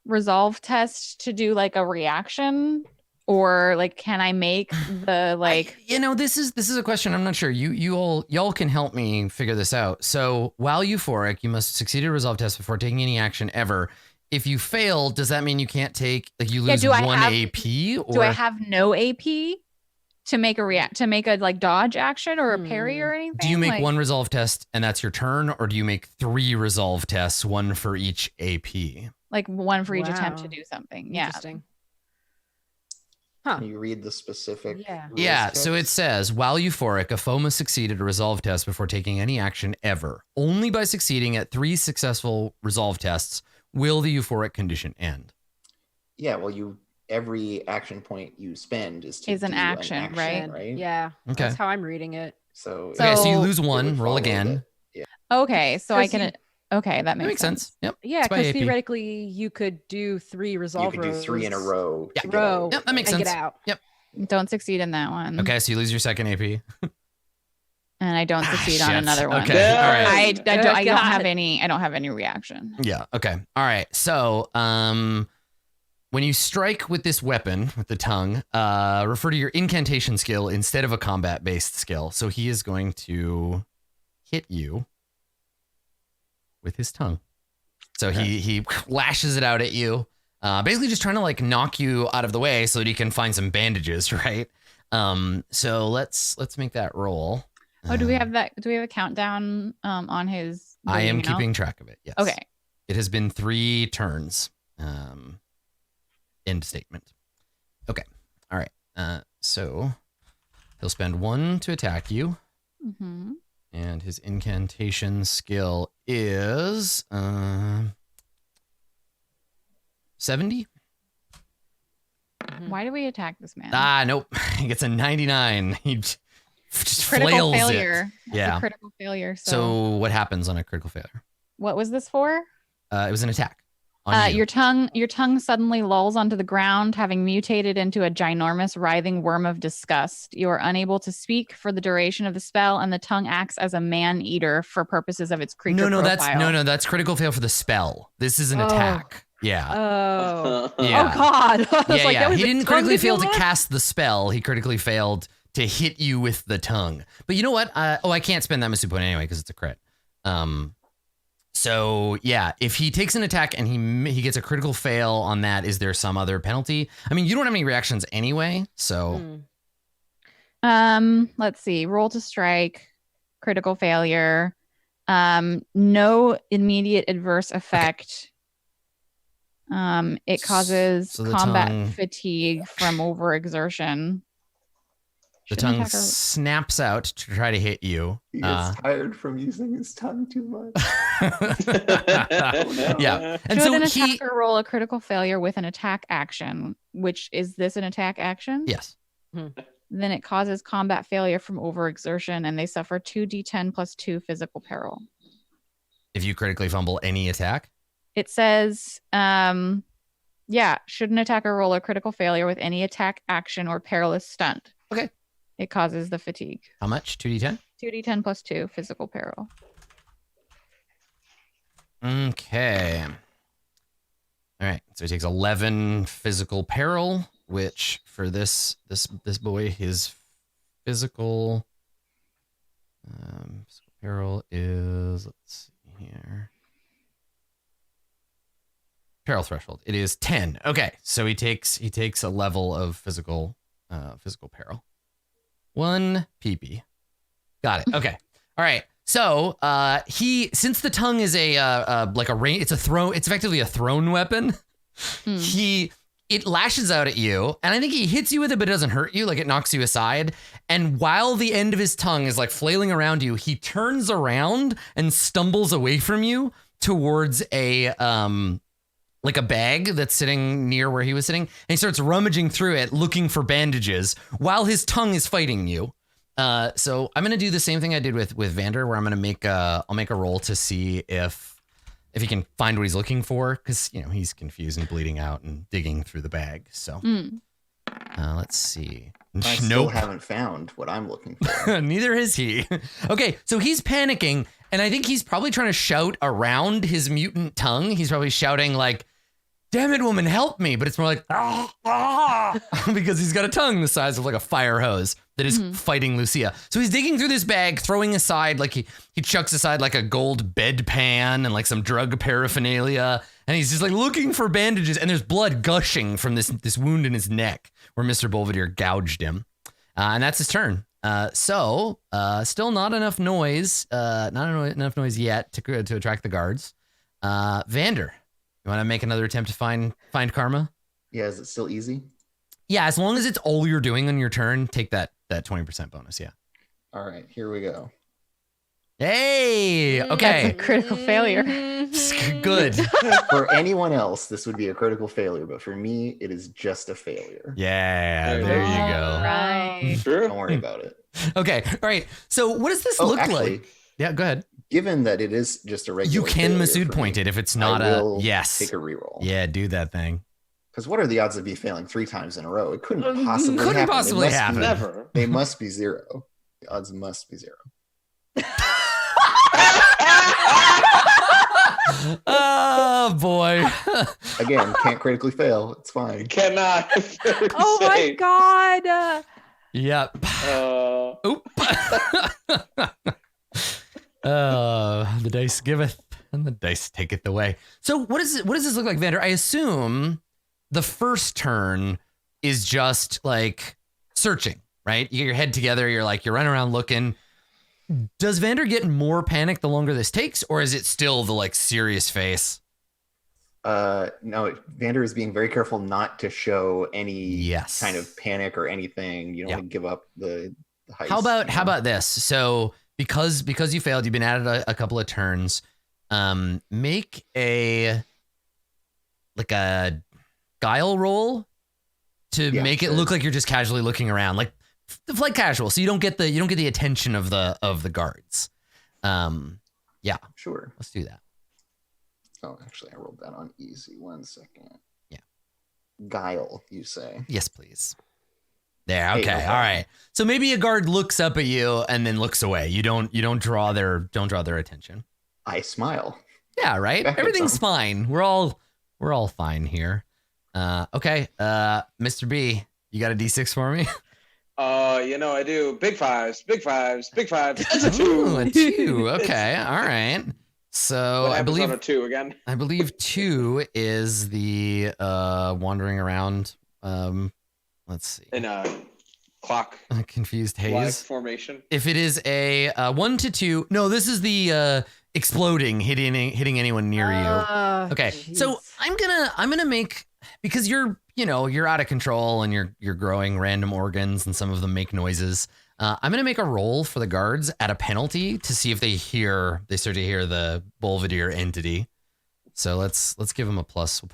resolve test to do like a reaction, or like can I make the like? This is a question I'm not sure. Y'all can help me figure this out. So while euphoric, you must succeed a resolve test before taking any action ever. If you fail, does that mean you can't take like you lose do I one have- AP? Or Do I have no AP to make a like dodge action or a parry or anything? do you make Like- one resolve test and that's your turn, or do you make 3 resolve tests, one for each AP? like one for each attempt to Wow. do something? Yeah. Interesting. Huh. Can you read the specific? Yeah. rules Yeah, so it text? says, while euphoric, a foe must succeed at a resolve test before taking any action ever. Only by succeeding at 3 successful resolve tests will the euphoric condition end. Yeah, well, every action point you spend is to Is an do action, right? Right. Yeah. Okay. That's how I'm reading it. So, Okay, so you So- lose it would one, roll follow again. that- Okay, so I 'Cause can. Okay, that That makes sense. Yep. Yeah, It's by because AP. theoretically you could do 3 You resolve could do 3 in a rows row. Yeah. to get out. Yep, that makes and sense. get out. Don't succeed in that one. Okay, so you lose your second AP. And I don't succeed on Shit. another one. Okay, all right. I don't Oh, have God. any. I don't have any reaction. Yeah, okay. All right. So, when you strike with this weapon, with the tongue, refer to your incantation skill instead of a combat-based skill. So he is going to hit you with his tongue. So he lashes it out at you, basically just trying to like knock you out of the way so that he can find some bandages, right? So let's make that roll. Oh, do we have that? Do we have a countdown on his? I am bleeding out? keeping track of it. Yes. Okay. It has been 3 turns. End statement. Okay. All right. So he'll spend 1 to attack you, Mm-hmm. and his incantation skill is 70. Why do we attack this man? Ah, nope. He gets a 99. He just Critical flails failure. it. That's Yeah. a critical failure. So what happens on a critical failure? What was this for? It was an attack. On you. Your tongue suddenly lolls onto the ground, having mutated into a ginormous writhing worm of disgust. You are unable to speak for the duration of the spell, and the tongue acts as a man-eater for purposes of its creature profile. That's critical fail for the spell. This is an Oh. attack. Yeah. Oh. Yeah. Oh God. I was Yeah, like, yeah. that was He a didn't tongue critically to fail deal to with? cast the spell. He critically failed to hit you with the tongue. But you know what? I can't spend that Masu point anyway because it's a crit. So yeah, if he takes an attack and he gets a critical fail on that, is there some other penalty? I mean, you don't have any reactions anyway, so Let's see. Roll to strike, critical failure. No immediate adverse effect. It causes So the combat tongue- fatigue from overexertion. the Shouldn't tongue attacker- snaps out to try to hit you. He gets tired from using his tongue too much. Yeah, and Should so an he attacker roll a critical failure with an attack action? Which is this an attack action? yes. Then it causes combat failure from overexertion, and they suffer 2d10 plus 2 physical peril. If you critically fumble any attack, It says, should an attacker roll a critical failure with any attack action or perilous stunt? Okay. It causes the fatigue. how much? 2d10. 2d10 plus 2 physical peril. Okay. All right. So he takes 11 physical peril, which for this boy, his physical peril is, let's see here. Peril threshold. It is 10. Okay. So he takes a level of physical peril. 1 PP. Got it. Okay. All right. So since the tongue is it's effectively a thrown weapon. It lashes out at you, and I think he hits you with it, but it doesn't hurt you. Like, it knocks you aside. And while the end of his tongue is like flailing around you, he turns around and stumbles away from you towards a bag that's sitting near where he was sitting, and he starts rummaging through it, looking for bandages while his tongue is fighting you. So I'm gonna do the same thing I did with Vander, where I'm gonna make a roll to see if he can find what he's looking for, because he's confused and bleeding out and digging through the bag. So let's see. I still haven't found what I'm looking for. Neither has he. Okay, so he's panicking, and I think he's probably trying to shout around his mutant tongue. He's probably shouting like, "Damn it, woman, help me!" But it's more like, "Ah, ah," because he's got a tongue the size of like a fire hose that is fighting Lucia. So he's digging through this bag, throwing aside, like he chucks aside like a gold bedpan and like some drug paraphernalia, and he's just like looking for bandages, and there's blood gushing from this wound in his neck where Mr. Belvedere gouged him. And that's his turn. So still not enough noise, enough noise yet to attract the guards. Vander, you want to make another attempt to find Karma? Yeah, is it still easy? Yeah, as long as it's all you're doing on your turn, take that 20% bonus. Yeah. All right, here we go. Hey, okay. That's a critical failure. Good. For anyone else, this would be a critical failure, but for me, it is just a failure. Yeah, there you go. Right. True. Don't worry about it. Okay, all right. So what does this look like? Yeah, go ahead. Given that it is just a regular You can failure Masood for point me, it if it's not I will yes. take a reroll. Yeah, do that thing. Because what are the odds of me failing 3 times in a row? It couldn't possibly Couldn't happen. possibly happen. Never. They must be 0. The odds must be 0. Oh boy. Again, can't critically fail. It's fine. Cannot. Oh my god. Yep. Oop. The dice giveth and the dice taketh away. So what does this look like, Vander? I assume the first turn is just like searching, right? You get your head together, you're running around looking. Does Vander get more panic the longer this takes, or is it still the like serious face? No, Vander is being very careful not to show any Yes. kind of panic or anything. You don't want to give up the heist. How about this? So because you failed, you've been at it a couple of turns. Make a guile roll to make it look like you're just casually looking around, like casual, so you don't get the attention of the guards. Yeah, Sure. let's do that. Oh, actually, I rolled that on easy. 1 second. Yeah. Guile, you say? Yes, please. There. Hey, Okay. okay. All right. So maybe a guard looks up at you and then looks away. You don't draw their attention. I smile. Yeah. Right. Back at Everything's them. fine. We're all fine here. Okay. Mr. B, you got a D6 for me? I do. Big fives. That's a 2. Ooh, a 2. Okay. All right. So What I happens believe on a 2 again? I believe 2 is the wandering around. Let's see. In a clock Confused live haze. formation. If it is a 1 to 2, no, this is the exploding, hitting anyone near you. Okay, so I'm gonna make, because you're out of control and you're growing random organs and some of them make noises. I'm gonna make a roll for the guards at a penalty to see if they start to hear the Bolvideer entity. So let's give them a plus. We'll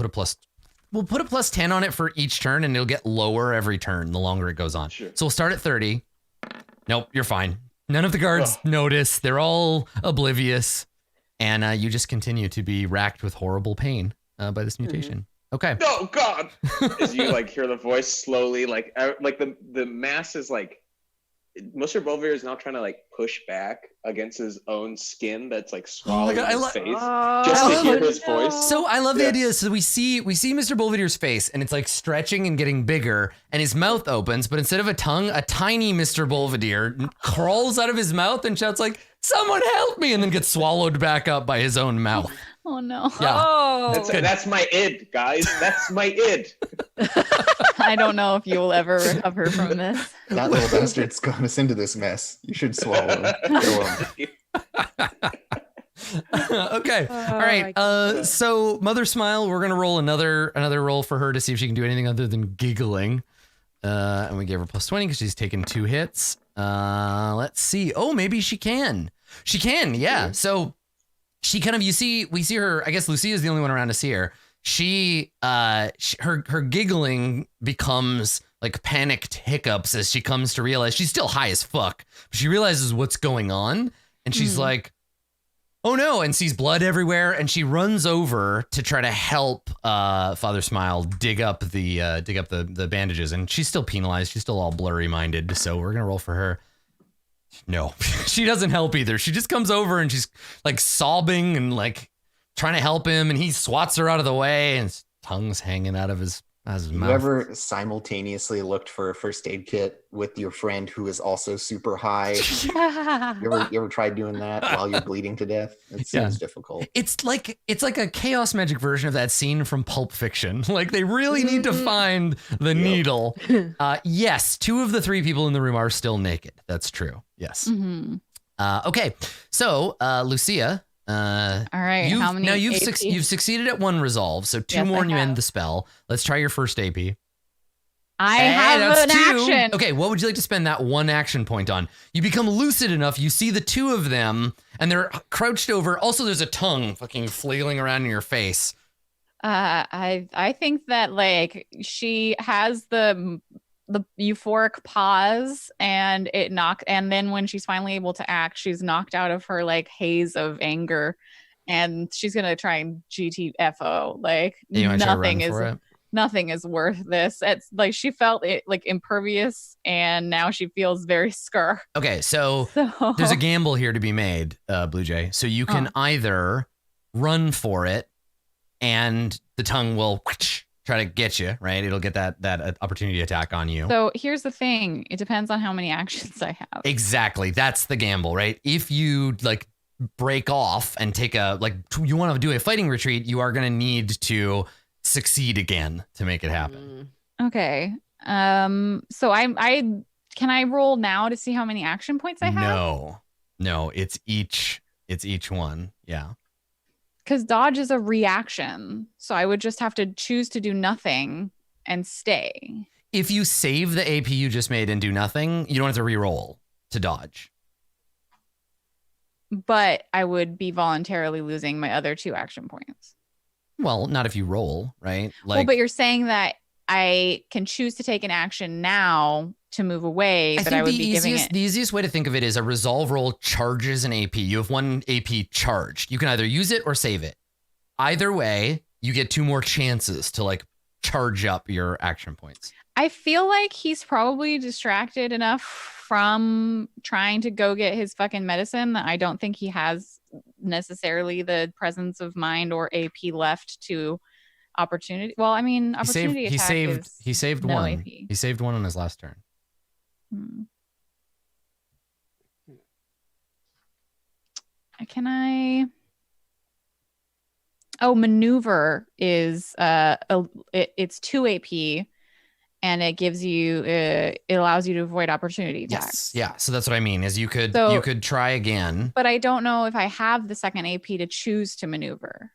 put a plus 10 on it for each turn, and it'll get lower every turn the longer it goes on. Sure. So we'll start at 30. Nope, you're fine. None of the guards notice. They're all oblivious. And you just continue to be racked with horrible pain by this mutation. Okay. Oh God! As you like hear the voice slowly, like the mass is like, Mr. Bolvier is now trying to like push back against his own skin that's like swallowing his face just to hear his voice. So I love the idea. So we see Mr. Bolvidier's face, and it's like stretching and getting bigger, and his mouth opens, but instead of a tongue, a tiny Mr. Bolvidier crawls out of his mouth and shouts like, "Someone help me!" and then gets swallowed back up by his own mouth. Oh no. Yeah. That's my id, guys. That's my id. I don't know if you will ever recover from this. That little bastard's got us into this mess. You should swallow him. Kill him. Okay. All right. So Mother Smile, we're gonna roll another roll for her to see if she can do anything other than giggling. And we gave her plus 20 because she's taken 2 hits. Let's see. Oh, maybe she can. She can. Yeah. So she kind of, we see her. I guess Lucia is the only one around to see her. Her giggling becomes like panicked hiccups as she comes to realize she's still high as fuck. But she realizes what's going on, and she's like, "Oh no!" and sees blood everywhere, and she runs over to try to help Father Smile dig up the bandages, and she's still penalized. She's still all blurry minded, so we're gonna roll for her. No, she doesn't help either. She just comes over and she's like sobbing and like trying to help him, and he swats her out of the way, and his tongue's hanging out of his mouth. You ever simultaneously looked for a first aid kit with your friend who is also super high? You ever tried doing that while you're bleeding to death? It seems difficult. It's like a chaos magic version of that scene from Pulp Fiction. Like they really need to find the needle. Yes, 2 of the 3 people in the room are still naked. That's true. Yes. Okay. So Lucia. All right. How many? Now you've succeeded at 1 resolve, so 2 more and you end the spell. Let's try your first AP. I have an 2. action. Okay, what would you like to spend that 1 action point on? You become lucid enough, you see the 2 of them, and they're crouched over. Also, there's a tongue fucking flailing around in your face. I think that like she has the euphoric pause, and and then when she's finally able to act, she's knocked out of her like haze of anger, and she's gonna try and GTFO. Like nothing is worth this. It's like she felt it like impervious, and now she feels very scar. Okay, so there's a gamble here to be made, Blue Jay. So you can either run for it, and the tongue will try to get you, right? It'll get that opportunity attack on you. So here's the thing. It depends on how many actions I have. Exactly. That's the gamble, right? If you like break off and take you want to do a fighting retreat, you are going to need to succeed again to make it happen. Okay. So I can I roll now to see how many action points I have? No, it's each one. Yeah. Because dodge is a reaction. So I would just have to choose to do nothing and stay. If you save the AP you just made and do nothing, you don't have to re-roll to dodge. But I would be voluntarily losing my other 2 action points. Well, not if you roll, right? But you're saying that I can choose to take an action now to move away, but I would be giving it. The easiest way to think of it is a resolve roll charges an AP. You have 1 AP charged. You can either use it or save it. Either way, you get 2 more chances to like charge up your action points. I feel like he's probably distracted enough from trying to go get his fucking medicine that I don't think he has necessarily the presence of mind or AP left to opportunity. Well, I mean, opportunity he saved no 1. AP. He saved 1 on his last turn. Can I? Oh, maneuver is it's 2 AP, and it gives you it allows you to avoid opportunity attacks. Yes. Yeah. So that's what I mean is you could try again. But I don't know if I have the second AP to choose to maneuver.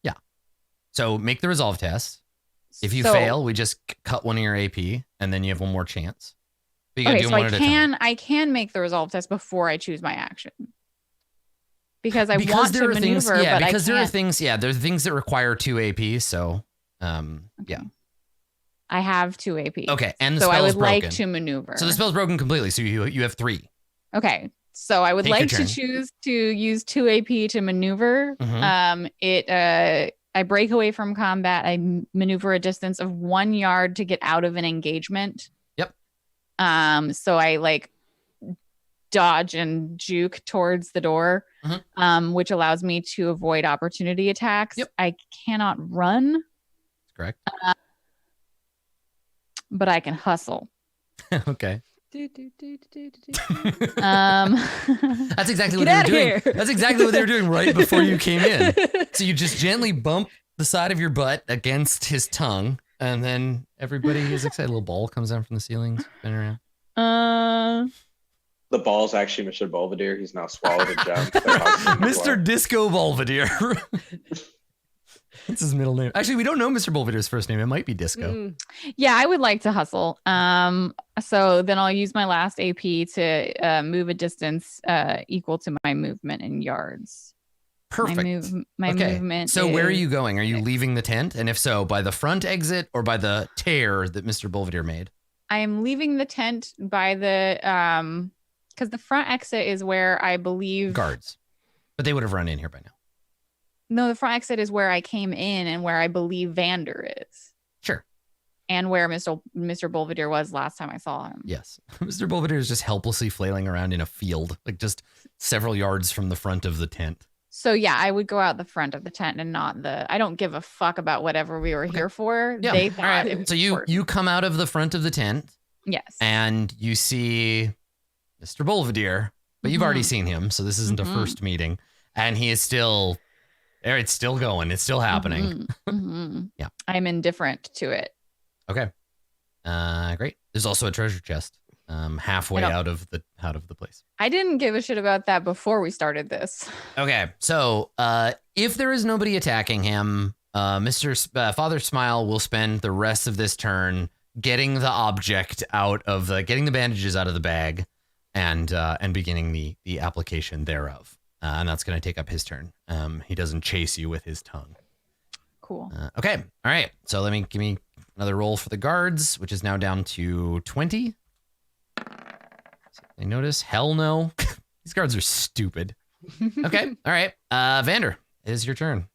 Yeah. So make the resolve test. If you fail, we just cut one of your AP, and then you have one more chance. But you gotta do them one at a time. I can make the resolve test before I choose my action. Because I want to maneuver, because but I can't. there are things that require 2 AP. So, yeah. I have 2 AP. Okay, and the so I spell's would broken. like to maneuver. So the spell's broken completely. So you have 3. Okay, so I would Take like your to turn. choose to use 2 AP to maneuver. I break away from combat. I maneuver a distance of 1 yard to get out of an engagement. Yep. So I like dodge and juke towards the door, which allows me to avoid opportunity attacks. Yep. I cannot run. That's correct. But I can hustle. Okay. That's exactly what Get they were outta doing. here. That's exactly what they were doing right before you came in. So you just gently bump the side of your butt against his tongue, and then everybody is excited. A little ball comes down from the ceiling, spinning around. The ball's actually Mr. Belvedere. He's now swallowed a gem. Mr. Disco Belvedere. That's his middle name. Actually, we don't know Mr. Belvedere's first name. It might be Disco. Yeah, I would like to hustle. So then I'll use my last AP to move a distance equal to my movement in yards. Perfect. My movement. So where are you going? Are you leaving the tent? And if so, by the front exit or by the tear that Mr. Belvedere made? I am leaving the tent by the because the front exit is where I believe Guards. But they would have run in here by now. No, the front exit is where I came in and where I believe Vander is. Sure. And where Mr. Belvedere was last time I saw him. Yes. Mr. Belvedere is just helplessly flailing around in a field, like just several yards from the front of the tent. So yeah, I would go out the front of the tent and not I don't give a fuck about whatever we were here for. Yeah. They thought it was So you come out of the front of the tent. Yes. And you see Mr. Belvedere, but you've already seen him, so this isn't a first meeting. And he is still there. It's still going. It's still happening. Yeah. I'm indifferent to it. Okay. Great. There's also a treasure chest halfway out of the place. I didn't give a shit about that before we started this. Okay. So if there is nobody attacking him, Father Smile will spend the rest of this turn getting the object getting the bandages out of the bag and beginning the application thereof. And that's going to take up his turn. He doesn't chase you with his tongue. Cool. Okay. All right. So give me another roll for the guards, which is now down to 20. They notice? Hell no. These guards are stupid. Okay. All right. Vander, it is your turn.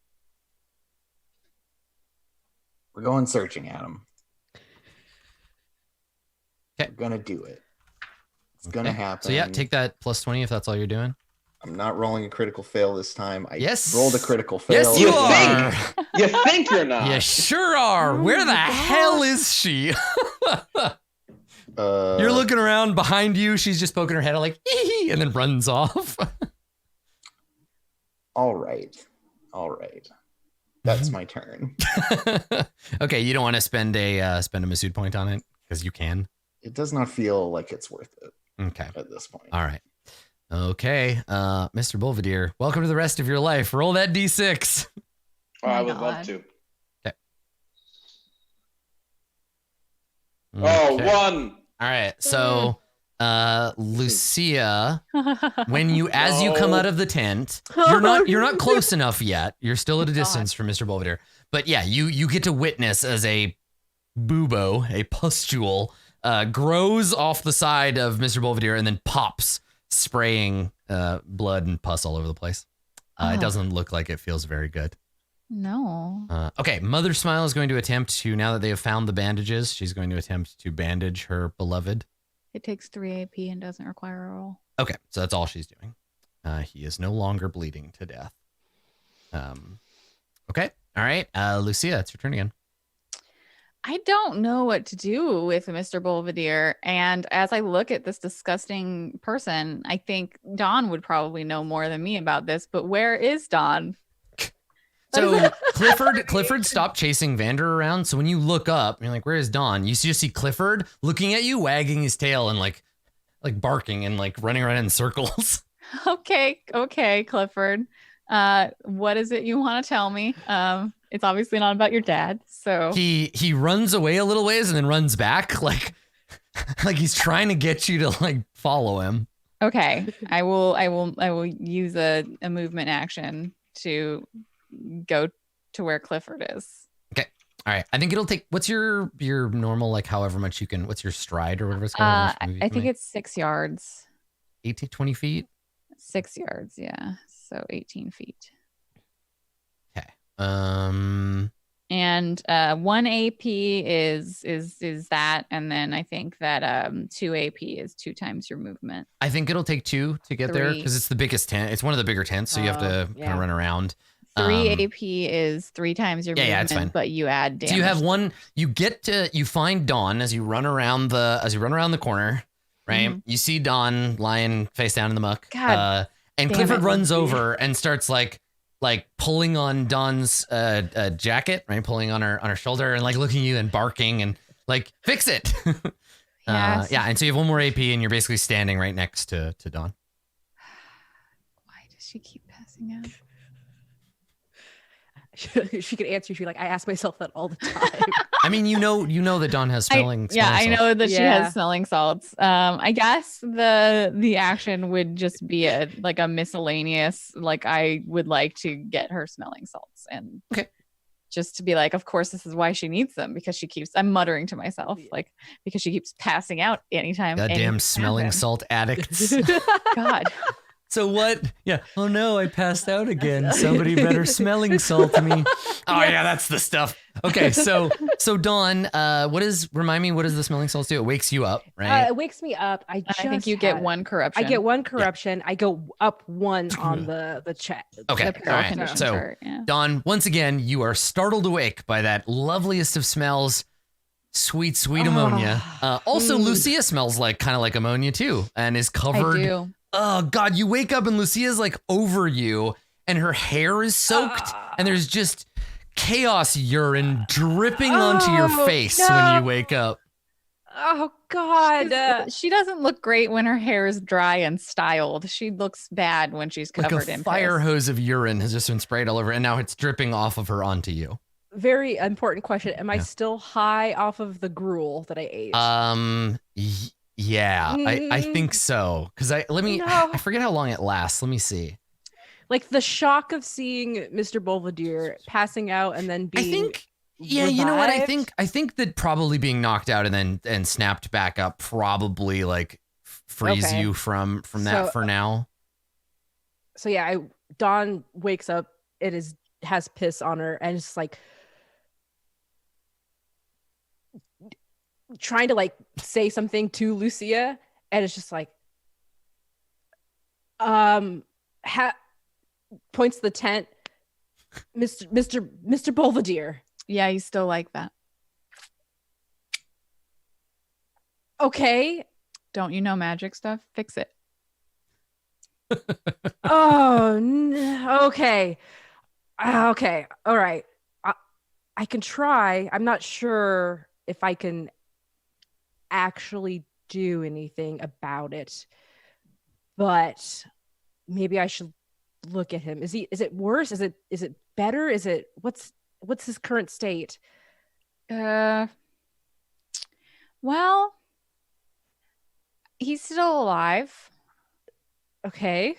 We're going searching at him. Okay. We're gonna do it. It's gonna happen. So yeah, take that plus 20 if that's all you're doing. I'm not rolling a critical fail this time. I Yes. rolled a critical fail. Yes, you are. You think you're not? You sure are. Where the hell is she? You're looking around behind you. She's just poking her head out like, hee, and then runs off. All right. That's my turn. Okay, you don't want to spend a Masood point on it because you can. It does not feel like it's worth it. Okay. At this point. All right. Okay, Mr. Belvedere, welcome to the rest of your life. Roll that D6. Oh, I would love to. Okay. Oh, 1. All right. So, Lucia, as you come out of the tent, you're not close enough yet. You're still at a distance from Mr. Belvedere. But yeah, you get to witness as a bubo, a pustule, grows off the side of Mr. Belvedere and then pops, spraying blood and pus all over the place. It doesn't look like it feels very good. No. Okay, Mother Smile is going to attempt to, now that they have found the bandages, she's going to attempt to bandage her beloved. It takes 3 AP and doesn't require a roll. Okay, so that's all she's doing. He is no longer bleeding to death. Okay, all right, Lucia, it's your turn again. I don't know what to do with Mr. Belvedere. And as I look at this disgusting person, I think Dawn would probably know more than me about this. But where is Dawn? So Clifford stopped chasing Vander around. So when you look up, you're like, "Where is Dawn?" You just see Clifford looking at you, wagging his tail and like barking and like running around in circles. Okay, Clifford. What is it you want to tell me? It's obviously not about your dad. So he runs away a little ways and then runs back, like he's trying to get you to like follow him. Okay, I will use a movement action to go to where Clifford is. Okay. All right. I think it'll take, what's your normal, like however much you can, what's your stride or whatever it's called? I think it's 6 yards. 18, 20 feet? 6 yards, yeah. So 18 feet. Okay. And 1 AP is that, and then I think that 2 AP is 2 times your movement. I think it'll take 2 to get there 3. because it's the biggest tent. It's one of the bigger tents, so you have to kind of run around. 3 AP is 3 times your movement, it's fine. But you add damage. So you have one. You find Dawn as you run around the corner, right? You see Dawn lying face down in the muck. God and Clifford runs over and starts like pulling on Dawn's jacket, right? Pulling on her shoulder and like looking at you and barking and like, fix it. Yes. Yeah. And so you have 1 more AP and you're basically standing right next to Dawn. Why does she keep passing out? She could answer. She'd be like, I ask myself that all the time. I mean, you know that Dawn has smelling. I salts. know that she has smelling salts. I guess the action would just be a miscellaneous, like I would like to get her smelling salts and just to be like, of course this is why she needs them, because she keeps, I'm muttering to myself, like, because she keeps passing out anytime. Goddamn smelling salt addicts. God. So what? Yeah. Oh no, I passed out again. Somebody better smelling salt me. Oh yeah, that's the stuff. Okay, so Dawn, remind me, what does the smelling salts do? It wakes you up, right? It wakes me up. I think you get 1 corruption. I get 1 corruption. Yeah. I go up 1 on the chat. Okay. The all right. So chart, yeah. Dawn, once again, you are startled awake by that loveliest of smells. Sweet ammonia. Also, Lucia smells kind of like ammonia too, and is covered. I do. Oh God, you wake up and Lucia's like over you and her hair is soaked and there's just chaos urine dripping onto your face when you wake up. Oh God. She doesn't look great when her hair is dry and styled. She looks bad when she's covered in fire piss. hose of urine has just been sprayed all over and now it's dripping off of her onto you. Very important question. Am I still high off of the gruel that I ate? Yeah, I think so. Because I forget how long it lasts. Let me see. Like the shock of seeing Mr. Belvedere passing out and then being revived? You know what? I think that probably being knocked out and then snapped back up probably like frees you from that for now. So yeah, Dawn wakes up, has piss on her, and it's like trying to like say something to Lucia, and it's just like points to the tent. Mr. Belvedere. Yeah, you still like that. Okay. Don't you know magic stuff? Fix it. Okay. Okay. All right. I can try. I'm not sure if I can actually do anything about it, but maybe I should look at him. Is it worse? Is it better? What's his current state? Well, he's still alive. Okay.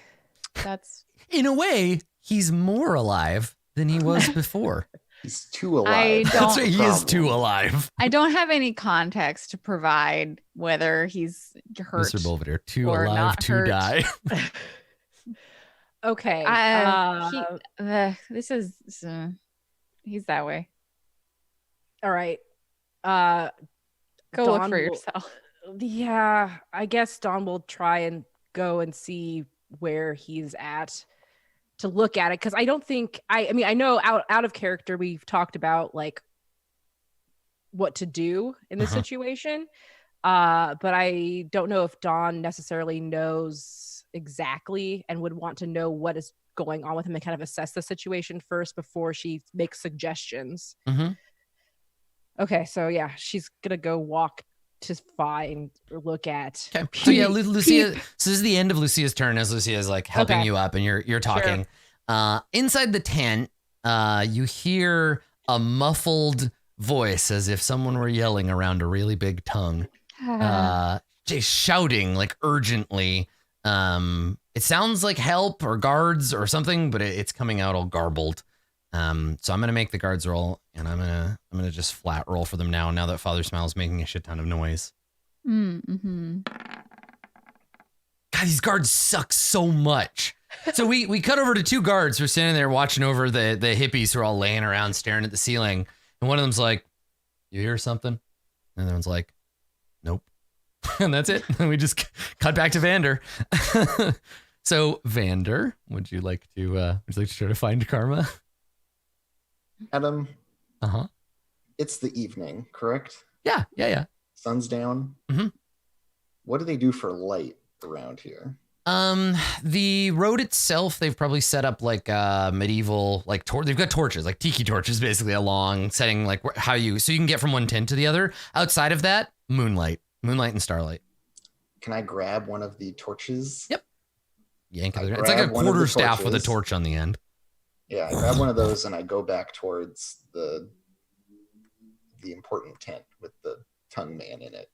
That's in a way, he's more alive than he was before. He's too alive. That's right, he is too alive. I don't have any context to provide whether he's hurt. Mr. Belvedere, too or alive not to hurt. die. Okay. He's that way. All right. Go look for yourself. Yeah, I guess Dawn will try and go and see where he's at to look at it, because I don't think I mean I know out of character we've talked about like what to do in this situation, but I don't know if Dawn necessarily knows exactly and would want to know what is going on with him and kind of assess the situation first before she makes suggestions. Mhm. Okay, so yeah, she's gonna go walk to find or look at. Okay. So yeah, Lucia. So this is the end of Lucia's turn as Lucia is like helping Okay. you up and you're talking. Inside the tent, you hear a muffled voice as if someone were yelling around a really big tongue. Just shouting like urgently. It sounds like help or guards or something, but it's coming out all garbled. So I'm gonna make the guards roll, and I'm gonna just flat roll for them now that Father Smile's making a shit ton of noise. Mm-hmm. God, these guards suck so much. So we cut over to two guards who are standing there watching over the hippies who are all laying around staring at the ceiling, and one of them's like, "You hear something?" And the other one's like, "Nope." And that's it. And we just cut back to Vander. So Vander, would you like to try to find Karma? Adam, Uh-huh. it's the evening, correct? Yeah. Sun's down. Mhm. What do they do for light around here? The road itself, they've probably set up like medieval, like they've got torches, like tiki torches, basically along setting like so you can get from one tent to the other. Outside of that, moonlight and starlight. Can I grab one of the torches? Yep. Yank it. I It's like a grab one of quarter the staff with a torches. torch on the end. Yeah, I grab one of those and I go back towards the important tent with the tongue man in it.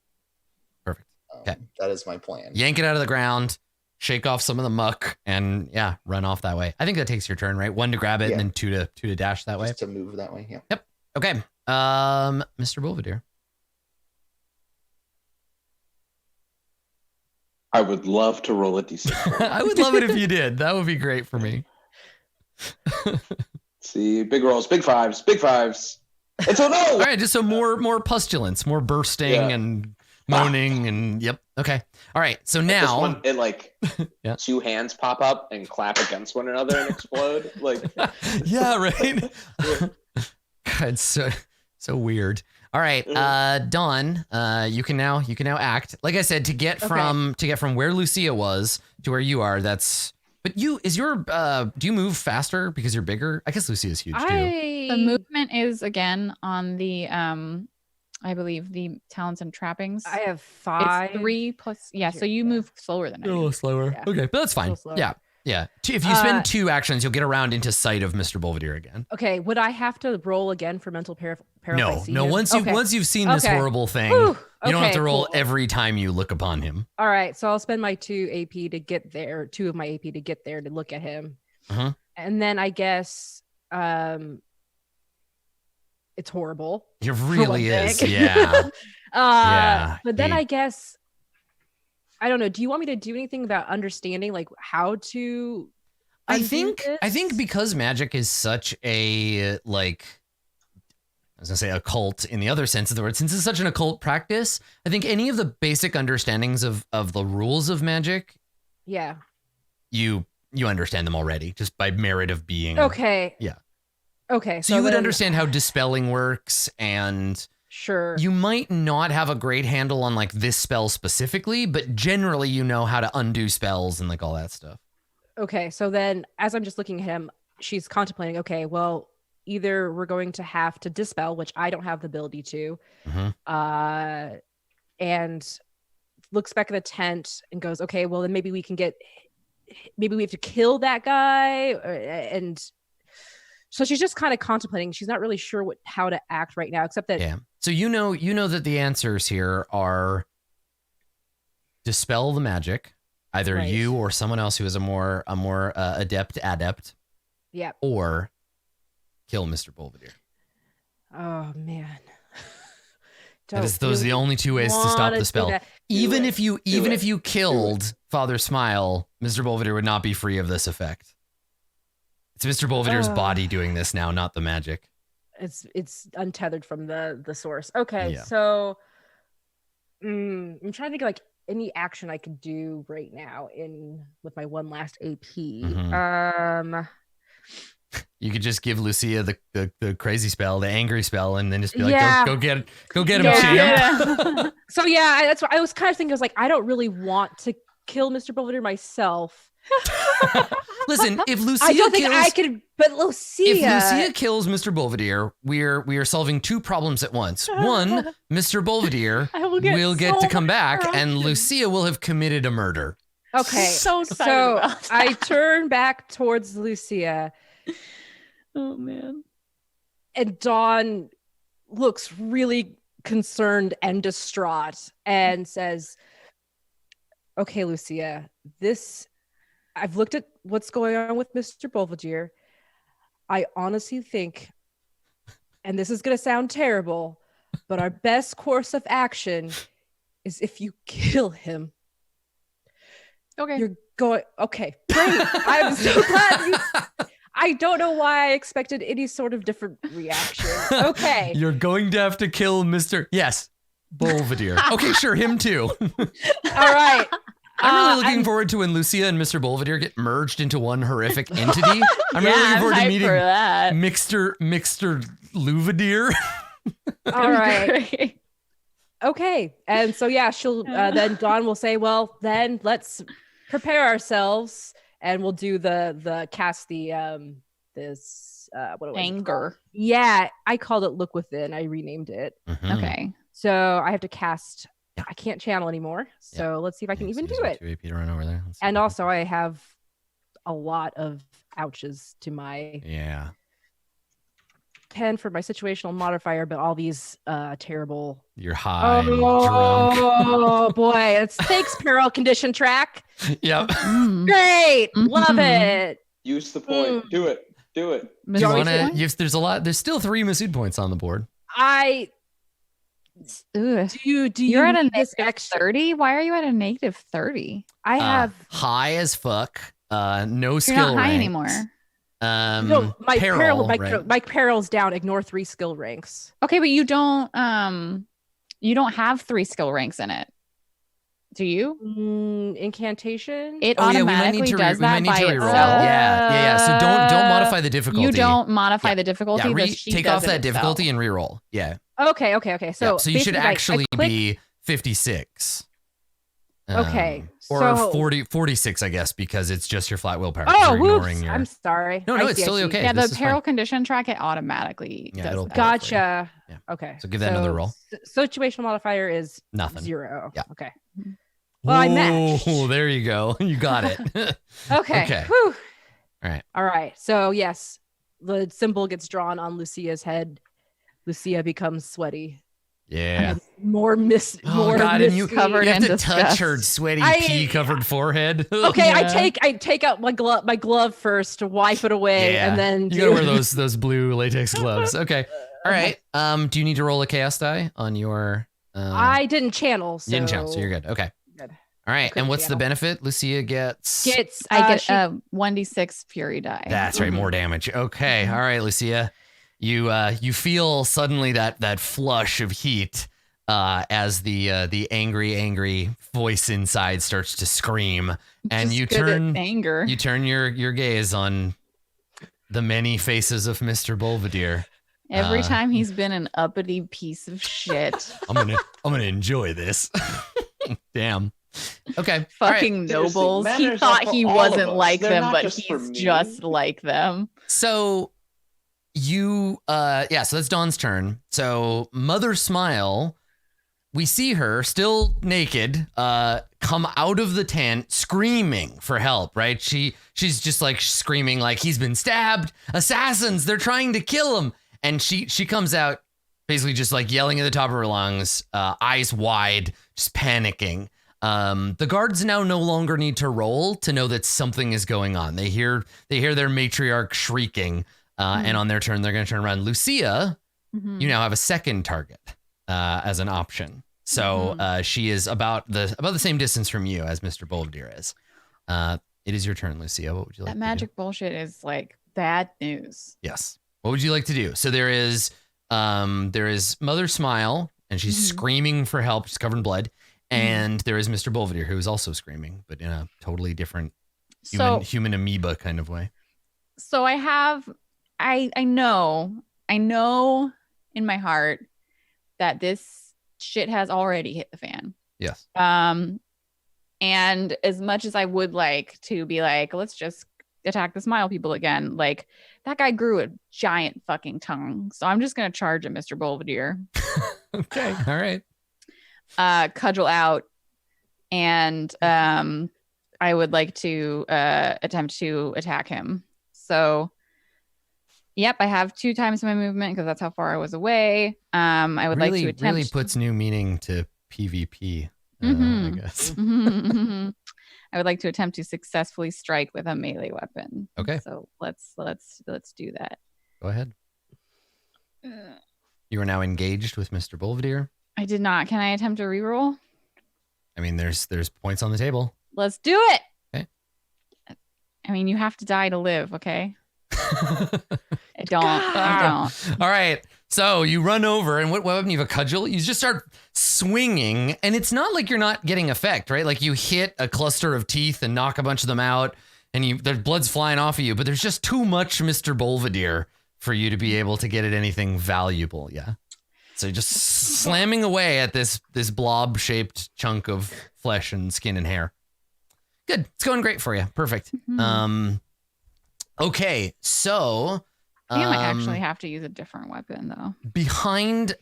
Perfect. Okay. That is my plan. Yank it out of the ground, shake off some of the muck, and yeah, run off that way. I think that takes your turn, right? 1 to grab it, Yeah. and then two to dash that way. Just to move that way. Yeah. Yep. Okay. Mr. Belvedere. I would love to roll a d6. I would love it if you did. That would be great for me. See, big rolls, big fives. It's a no. All right, just so more pustulence, more bursting Yeah. and moaning, and yep. Okay. All right. So This now, one, it like Yeah. two hands pop up and clap against one another and explode. Like, yeah, right. God, so weird. All right, Dawn, you can now act. Like I said, to get from where Lucia was to where you are, that's. But do you move faster because you're bigger? I guess Lucia's huge too. The movement is again on the I believe the talents and trappings. I have 5. It's 3 plus. Yeah, so you move slower than I A do. little slower. Yeah. Okay, but that's fine. slower. Yeah. If you spend 2 actions, you'll get around into sight of Mr. Belvedere again. Okay, would I have to roll again for mental peril? if I see No. him? Once you've seen this Okay. horrible thing, Whew. you don't have to Okay, roll cool. every time you look upon him. All right, so I'll spend my 2 AP to get there, 2 of my AP to get there to look at him. Uh-huh. And then I guess it's horrible. It for really one is. thing. Yeah. Yeah, But then he- I guess I don't know. Do you want me to do anything about understanding like how to I undo think this? because magic is such a like I was gonna say occult in the other sense of the word, since it's such an occult practice, I think any of the basic understandings of the rules of magic, Yeah. you understand them already just by merit of being. Okay. Yeah. Okay. So you would then- understand how dispelling works, and Sure. you might not have a great handle on like this spell specifically, but generally you know how to undo spells and like all that stuff. Okay, so then as I'm just looking at him, she's contemplating, okay, well, either we're going to have to dispel, which I don't have the ability to, Mhm. And looks back at the tent and goes, okay, well, then maybe we have to kill that guy. And so she's just kind of contemplating. She's not really sure how to act right now, except that, Yeah. So you know that the answers here are dispel the magic, either Right. you or someone else who is a more adept, yeah. or kill Mr. Belvedere. Oh, man. Those are the only 2 ways to stop the spell. Even if you killed Father Smile, Mr. Belvedere would not be free of this effect. It's Mr. Belvedere's body doing this now, not the magic. It's untethered from the source. Okay, Yeah. so I'm trying to think of like any action I could do right now with my one last AP. Mhm. You could just give Lucia the crazy spell, the angry spell, and then just be like, Yeah. go get him, Yeah. champ. So yeah, that's what I was kind of thinking. I was like, I don't really want to kill Mr. Belvedere myself. Listen, if Lucia I don't think kills, I could, but Lucia. if Lucia kills Mr. Belvedere, we are solving two problems at once. One, Mr. Belvedere I will get will get so to come much back, more and options. Lucia will have committed a murder. Okay, So excited so about that. I turn back towards Lucia, Oh man. and Dawn looks really concerned and distraught and says, okay, Lucia, I've looked at what's going on with Mr. Belvedere. I honestly think, and this is going to sound terrible, but our best course of action is if you kill him. Okay. You're going, okay, great. I'm so glad. I don't know why I expected any sort of different reaction. Okay. You're going to have to kill Mr. Yes, Belvedere. Okay, sure, him too. All right. I'm really looking forward to when Lucia and Mr. Belvedere get merged into one horrific entity. I'm really looking forward to hyped meeting for that. Mixter Luvedere. All right. Okay. And so, yeah, she'll then Dawn will say, well, then let's prepare ourselves, and we'll do the cast this what do I Anger. Yeah, I called it Look Within. I renamed it. Mhm. Okay. So I have to cast. I can't channel anymore. So let's see if I can even do it. 2 AP to run over there. Let's see And if I also, I have a lot of ouches to my can- yeah. 10 for my situational modifier, but all these terrible. You're high, and drunk. Oh boy! Thanks, peril condition track. Yep. Mm. Great, love Mhm. it. Use the point. Do it. Do it. Do you Miss want Point? to? There's a lot. There's still 3 Masood points on the board. I Ugh. do. You You're at a need this negative extra? 30? Why are you at a negative 30? I have high as fuck. No You're skill not high ranks. anymore. no my peril, my right? peril's down. Ignore 3 skill ranks. Okay, but you don't have 3 skill ranks in it. Do you? Incantation. It Oh yeah, we might automatically need to. does We might that need by to reroll. itself. Yeah. So don't modify the difficulty. You don't modify Yeah. the difficulty. Yeah, the sheet take does off it that itself. difficulty and reroll. Yeah. Okay. So, so you should basically, I actually click- be 56. Okay, Or so- 46, I guess, because it's just your flat willpower. Oh, You're whoops! ignoring your- I'm sorry. No, I it's see, I totally see. okay. Yeah, the this is peril fine. condition track, it automatically Yeah, does it'll that. pull it. Gotcha. Yeah. Okay. So give that another roll. Situational modifier is Nothing. 0. Yeah. Okay. Well, I matched. Oh, there you go. You got it. Okay. Okay. Whew. All right. All right. So yes, the symbol gets drawn on Lucia's head. Lucia becomes sweaty. Yeah. More Oh more God, and you misty. covered you have in to touch disgust. her sweaty I- pee-covered forehead. Okay, Yeah. I take out my glove first to wipe it away, Yeah. and then You gotta wear those blue latex gloves. Okay. All right. Do you need to roll a chaos die on your? I didn't channel. So you didn't channel, so you're good. Okay. Good. All right. couldn't And what's the channel. benefit? Lucia gets. I get she- a 1d6 fury die. That's right. More damage. Okay. All right, Lucia. You feel suddenly that flush of heat as the angry voice inside starts to scream, and Just you good at turn anger. you turn your gaze on the many faces of Mr. Belvedere. Every uh, time he's been an uppity piece of shit. I'm gonna enjoy this. Damn. Okay. All right. Fucking Seriously, nobles. He manners are thought for he all of wasn't us. like They're them, not but just for he's me. just like them. So you so that's Dawn's turn. So Mother Smile, we see her still naked, come out of the tent screaming for help, right? She's just like screaming like he's been stabbed, assassins, they're trying to kill him. And she comes out basically just like yelling at the top of her lungs, eyes wide, just panicking. The guards now no longer need to roll to know that something is going on. They hear their matriarch shrieking, and on their turn, they're going to turn around. Lucia, Mhm. you now have a second target as an option. So she is about the same distance from you as Mr. Belvedere is. It is your turn, Lucia. What would you like That to magic bullshit is like bad news. do? Yes. What would you like to do? So there is Mother Smile, and she's Mhm. screaming for help. She's covered in blood. And there is Mr. Belvedere, who is also screaming, but in a totally different human amoeba kind of way. So I know in my heart that this shit has already hit the fan. Yes. And as much as I would like to be like, let's just attack the smile people again, like that guy grew a giant fucking tongue. So I'm just going to charge at Mr. Belvedere. Okay. All right. Cudgel out. And I would like to attempt to attack him. So, yep, I have 2 times my movement because that's how far I was away. I would like to attempt. Really puts new meaning to PvP, Mhm. I guess. I would like to attempt to successfully strike with a melee weapon. Okay. So let's do that. Go ahead. You are now engaged with Mr. Belvedere. I did not. Can I attempt a reroll? I mean, there's points on the table. Let's do it. Okay. I mean, you have to die to live, okay? I don't. All right. So you run over, and what weapon? You have a cudgel. You just start swinging, and it's not like you're not getting effect, right? Like you hit a cluster of teeth and knock a bunch of them out, and their blood's flying off of you, but there's just too much Mr. Belvedere for you to be able to get at anything valuable. Yeah. So you're just slamming away at this blob-shaped chunk of flesh and skin and hair. Good. It's going great for you. Perfect. Okay. So I might actually have to use a different weapon though. Behind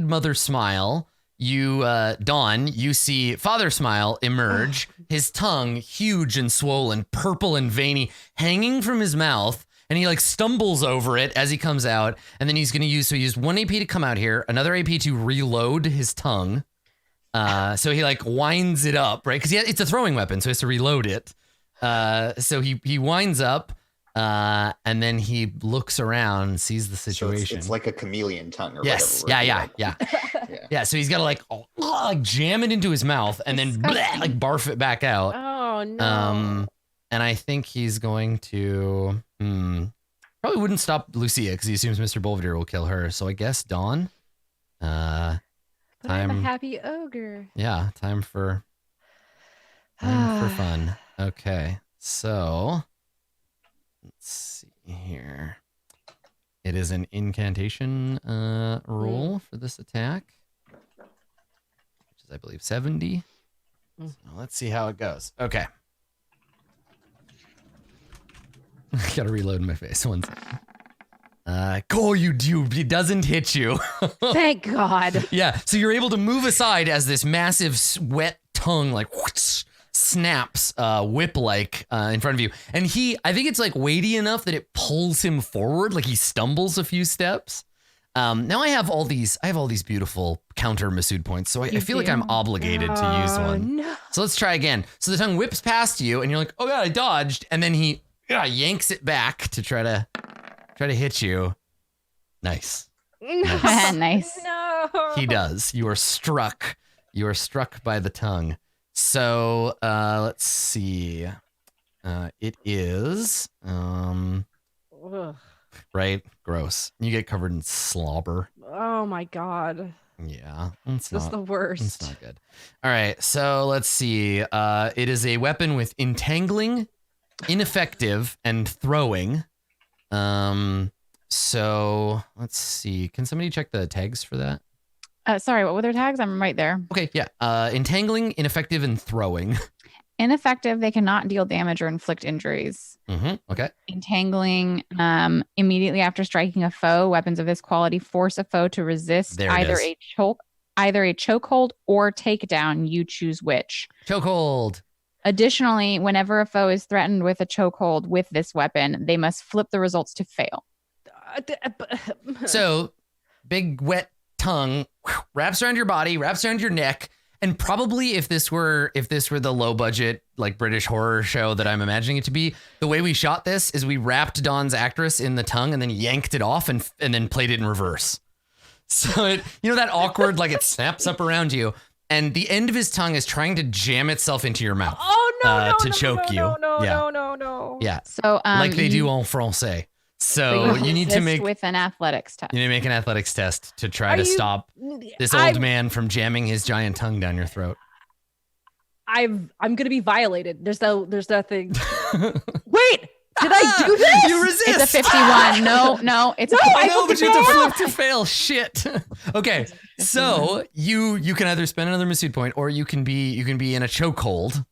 Mother Smile, Dawn, you see Father Smile emerge, his tongue huge and swollen, purple and veiny, hanging from his mouth, and he like stumbles over it as he comes out, and then he's going to use 1 AP to come out here, another AP to reload his tongue. So he like winds it up, right? Because it's a throwing weapon, so he has to reload it. So he winds up, and then he looks around and sees the situation. So it's like a chameleon tongue, or yes, whatever. Yeah. So he's got to like jam it into his mouth and then like barf it back out. Oh no. And I think he's going to probably wouldn't stop Lucia because he assumes Mr. Belvedere will kill her. So I guess Dawn. But I'm a happy ogre. Yeah, time for fun. Okay, so let's see here. It is an incantation roll for this attack, which is, I believe, 70. So let's see how it goes. Okay. I gotta reload my face. One second. You do. It doesn't hit you. Thank God. Yeah. So you're able to move aside as this massive wet tongue like whoosh, snaps whip-like in front of you. And I think it's like weighty enough that it pulls him forward. Like he stumbles a few steps. Now I have all these beautiful counter Masood points. So I feel like I'm obligated to use one. No. So let's try again. So the tongue whips past you and you're like, oh God, I dodged. And then he yanks it back to try to hit you. Nice. Nice. No. He does. You are struck. You are struck by the tongue. So let's see. It is Ugh. right. Gross. You get covered in slobber. Oh my God. Yeah, it's This is not. the worst. It's not good. All right. So let's see. It is a weapon with entangling, ineffective, and throwing. So let's see. Can somebody check the tags for that? Sorry, what were their tags? I'm right there. Okay, yeah. Entangling, ineffective, and throwing. Ineffective, they cannot deal damage or inflict injuries. Okay. Entangling, immediately after striking a foe, weapons of this quality force a foe to resist either a chokehold or takedown. You choose which. Chokehold. Additionally, whenever a foe is threatened with a chokehold with this weapon, they must flip the results to fail. So, big wet tongue wraps around your body, wraps around your neck, and probably if this were the low budget like British horror show that I'm imagining it to be, the way we shot this is we wrapped Dawn's actress in the tongue and then yanked it off and then played it in reverse. So that awkward like it snaps up around you, and the end of his tongue is trying to jam itself into your mouth. Oh no! To choke you. No. Yeah. So like they do en français. So you need to make with an athletics test. You need to make an athletics test to try to stop this old man from jamming his giant tongue down your throat. I'm gonna be violated. There's that thing. Wait, did I do this? You resist. It's a 51. No, it's a I know, but you have to flip to fail. Shit. Okay, so you can either spend another Masood point, or you can be in a chokehold.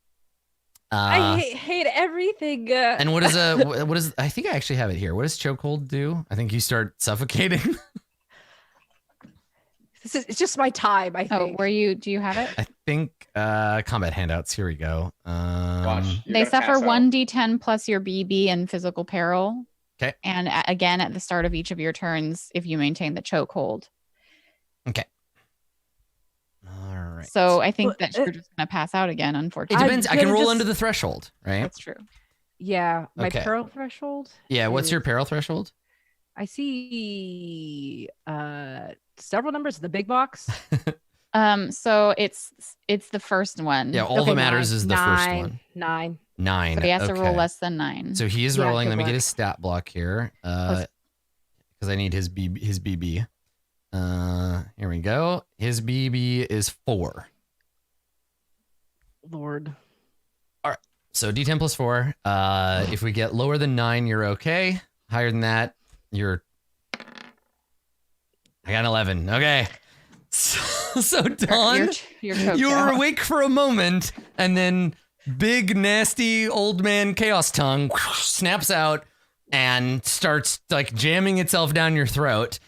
I hate everything. And what is I think I actually have it here. What does chokehold do? I think you start suffocating. It's just my time, I think. Do you have it? I think combat handouts. Here we go. Watch. You're They gonna suffer pass out. 1d10 plus your BB and physical peril. Okay. And again, at the start of each of your turns, if you maintain the chokehold. Okay. All right. So I think Well, that you're just going to pass out again, It unfortunately. depends. I I'm can gonna roll just- under the threshold, right? That's true. Yeah, my Okay. peril threshold. Yeah. What's your is- peril threshold? I see several numbers in the big box. So it's the first one. Yeah. All Okay, that matters is the first nine, one. 9. 9. But he has to roll okay. less than 9. So he is Yeah, rolling. good Let me get luck. his stat block here. Because I need his BB. Here we go. His BB is 4. Lord. So D10 plus 4. If we get lower than 9, you're okay. Higher than that, you're. I got an 11. Okay. So Dawn, You're choked you were out. awake for a moment, and then big nasty old man chaos tongue snaps out and starts like jamming itself down your throat,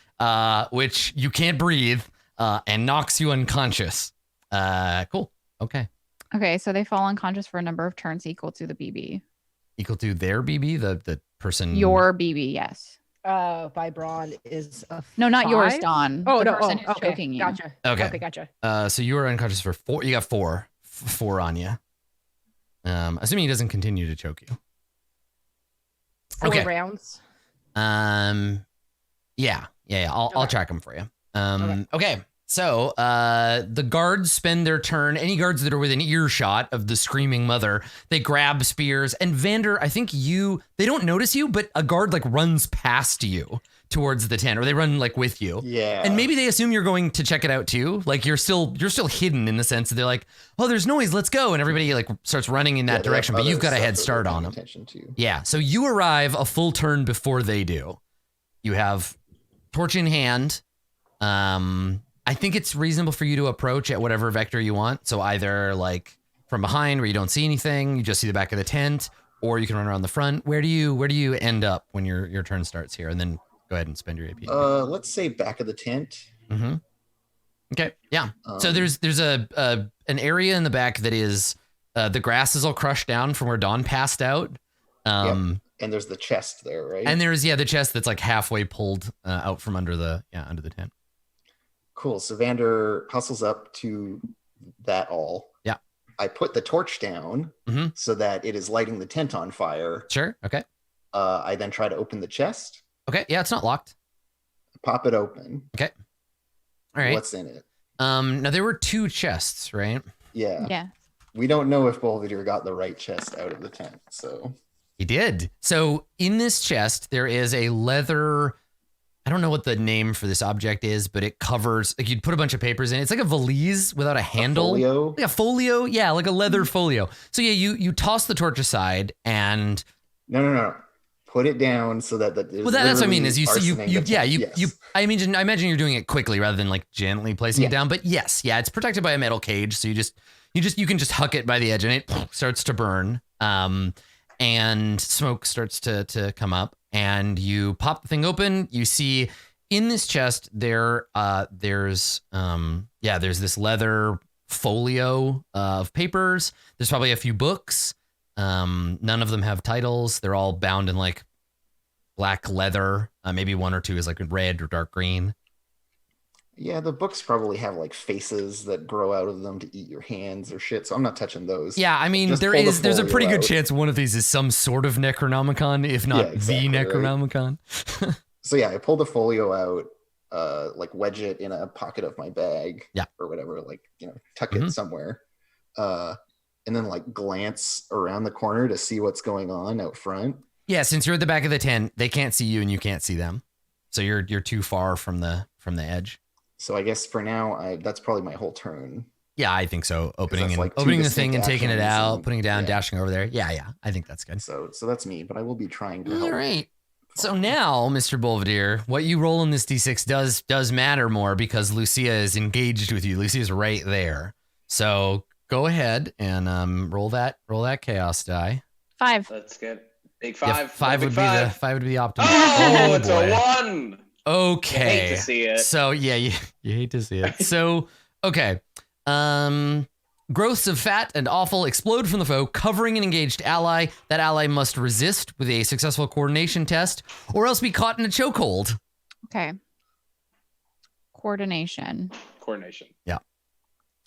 which you can't breathe, and knocks you unconscious. Cool. Okay. Okay, so they fall unconscious for a number of turns equal to the BB. Equal to their BB, the person. Your BB, yes. Vibron is a No, not yours, 5? Dawn. Oh, the no. person Oh, who's okay. choking you. Gotcha. Okay. Okay, gotcha. So you were unconscious for 4. You got 4. 4 on you. Assuming he doesn't continue to choke you. 4 Okay. rounds. Yeah. I'll Okay. track him for you. Okay. Okay. So the guards spend their turn. Any guards that are within earshot of the screaming mother, they grab spears. And Vander, I think they don't notice you, but a guard like runs past you towards the tent, or they run like with you. Yeah. And maybe they assume you're going to check it out too. Like you're still hidden in the sense that they're like, oh, there's noise, let's go. And everybody like starts running in that direction, but you've got a head start on them. Attention to. Yeah. So you arrive a full turn before they do. You have torch in hand. I think it's reasonable for you to approach at whatever vector you want. So either like from behind where you don't see anything, you just see the back of the tent, or you can run around the front. Where do you end up when your turn starts here? And then go ahead and spend your AP. Let's say back of the tent. Mm-hmm. Okay. Yeah. So there's an area in the back that is the grass is all crushed down from where Dawn passed out. And there's the chest there, right? And there's the chest that's like halfway pulled out from under the tent. Cool. So Vander hustles up to that all. Yeah. I put the torch down so that it is lighting the tent on fire. Sure. Okay. I then try to open the chest. Okay. Yeah, it's not locked. Pop it open. Okay. All right. What's in it? Now there were 2 chests, right? Yeah. Yeah. We don't know if Belvedere got the right chest out of the tent. So He did. So in this chest, there is a leather. I don't know what the name for this object is, but it covers, like you'd put a bunch of papers in. It's like a valise without a handle. folio? Like a folio. Yeah, like a leather folio. So yeah, you toss the torch aside and. No. Put it down so that Well, that's what I mean. Is you see arsoning you the yeah tent. you Yes. you. I imagine you're doing it quickly rather than like gently placing it Yeah. down. But yes, yeah, it's protected by a metal cage, so you can just huck it by the edge and it starts to burn. And smoke starts to come up, and you pop the thing open. You see in this chest there's this leather folio of papers. There's probably a few books. None of them have titles. They're all bound in like black leather. Maybe 1 or 2 is like red or dark green. Yeah, the books probably have like faces that grow out of them to eat your hands or shit. So I'm not touching those. Yeah, I mean, Just pull the there's a folio pretty good out. chance one of these is some sort of Necronomicon, if not Yeah, exactly, the right. Necronomicon. So yeah, I pull the folio out, like wedge it in a pocket of my bag, Yeah. or whatever, like tuck Mhm. it somewhere, and then like glance around the corner to see what's going on out front. Yeah, since you're at the back of the tent, they can't see you and you can't see them, so you're too far from the edge. So I guess for now, that's probably my whole turn. Yeah, I think so. Opening that's and like two opening the thing and distinct taking it actions out, and- putting it down, yeah. dashing over there. Yeah, I think that's good. So that's me, but I will be trying to All help. right. So now, Mr. Belvedere, what you roll in this D6 does matter more because Lucia is engaged with you. Lucia's right there. So go ahead and roll that chaos die. 5. Let's get big Yeah, 5. five Big would five. be the optimal. Oh, it's boy. a 1. Okay. You hate to see it. So yeah, you hate to see it. So okay. Growths of fat and offal explode from the foe, covering an engaged ally. That ally must resist with a successful coordination test, or else be caught in a chokehold. Okay. Coordination. Yeah.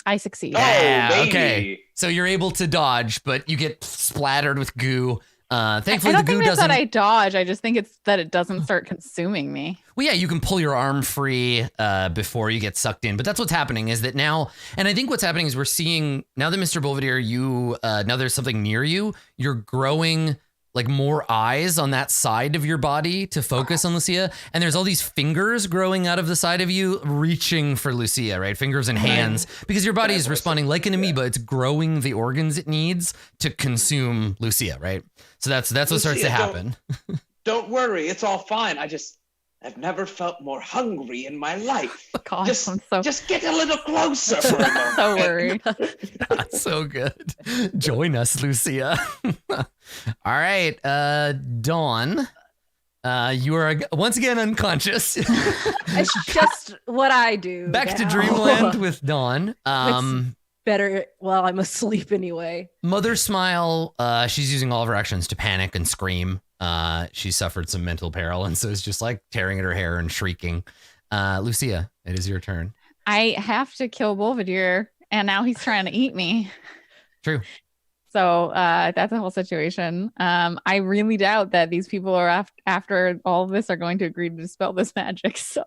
I succeed. Oh, Yeah, baby. okay. So you're able to dodge, but you get splattered with goo. Thankfully, I don't the goo think that's doesn't. that I dodge. I just think it's that it doesn't start consuming me. Well, yeah, you can pull your arm free before you get sucked in. But that's what's happening is that now, and I think what's happening is we're seeing now that Mr. Belvedere, now there's something near you. You're growing like more eyes on that side of your body to focus on Lucia. And there's all these fingers growing out of the side of you, reaching for Lucia, right? Fingers and hands, because your body is responding like an amoeba. It's growing the organs it needs to consume Lucia, right? So that's what starts to Lucia, happen. Don't worry, it's all fine. I've never felt more hungry in my life. God, Just, I'm so just get a little closer for a moment. so worried. That's so good. Join us, Lucia. All right, Dawn. You are once again unconscious. It's just what I do. Back to now. Dreamland with Dawn. Better. Well, I'm asleep anyway. Mother Smile. She's using all of her actions to panic and scream. She suffered some mental peril, and so is just like tearing at her hair and shrieking. Lucia, it is your turn. I have to kill Belvedere, and now he's trying to eat me. True. So that's a whole situation. I really doubt that these people are after all of this are going to agree to dispel this magic. So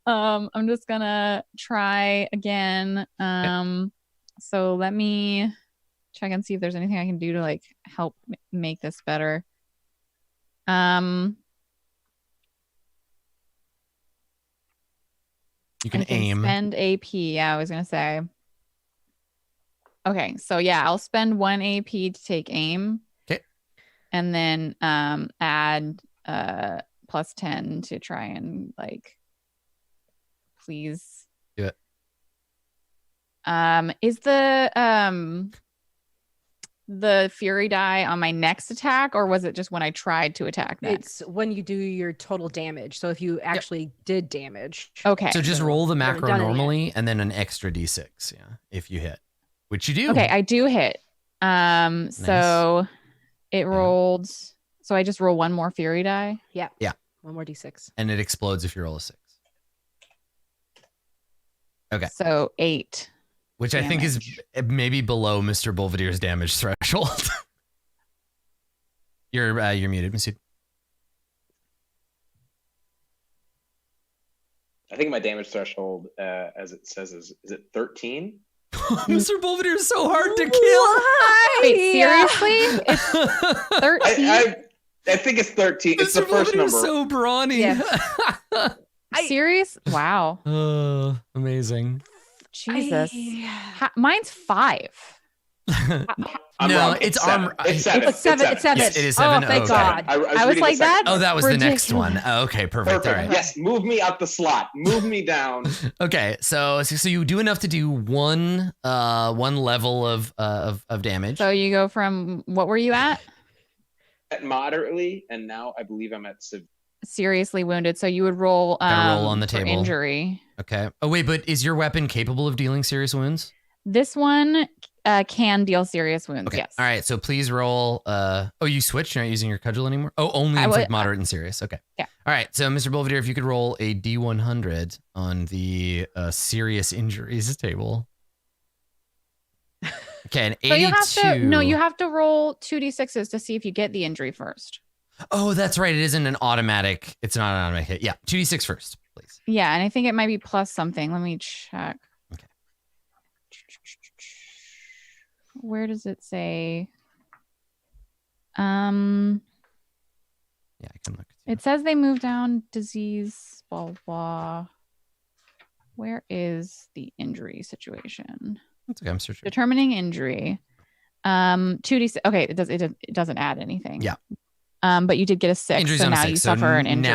I'm just gonna try again. So let me check and see if there's anything I can do to like help make this better. You can I aim. spend AP. Yeah, I was gonna say. Okay, so yeah, I'll spend 1 AP to take aim. Okay. And then add plus 10 to try and like please do it. Is the fury die on my next attack, or was it just when I tried to attack next? It's when you do your total damage. So if you actually did damage. Okay. So just roll the you haven't macro done it normally, and then an extra d6. Yeah, if you hit, which you do. Okay, I do hit. So it rolled. So I just roll one more fury die. Yeah. Yeah. One more d6. And it explodes if you roll a 6. Okay. So 8. Which I think is maybe below Mr. Belvedere's damage threshold. You're muted, Masood. I think my damage threshold, as it says, is it 13? Mr. Belvedere is so hard to kill. Why? Wait, seriously? It's 13? I think it's 13. It's the Mr. first Belvedere is number. so brawny. Yes. Serious? Wow. Amazing. Jesus. Mine's 5. I'm No, wrong. it's seven. armor. It's 7. It's 7. It's 7. Yes, it is 7. Oh, thank Okay. God. I was reading like the second. that. Oh, that was the next Ridiculous. one. Oh, okay, perfect. Perfect. All right. Yes, move me out the slot. Move me down. Okay, so you do enough to do one level of damage. So you go from, what were you at? At moderately, and now I believe I'm at severe. Seriously wounded. So you would roll, Gotta roll on the for table. injury. Okay. Oh wait, but is your weapon capable of dealing serious wounds? This one can deal serious wounds. Okay. Yes. All right. So please roll. Oh, you switched. You're not using your cudgel anymore. Oh, only inflict moderate and serious. Okay. Yeah. All right. So, Mr. Belvedere, if you could roll a D100 on the serious injuries table. Okay, an 82. So you have to roll 2d6s to see if you get the injury first. Oh, that's right. It isn't an automatic. It's not an automatic hit. Yeah, 2d6 first, please. Yeah, and I think it might be plus something. Let me check. Okay. Where does it say? Yeah, I can look. It says they move down disease, blah, blah. Where is the injury situation? That's okay. I'm searching. Determining injury. 2d6. Okay, it doesn't add anything. Yeah. But you did get a 6, Injury's so on a now 6, you so suffer an injury.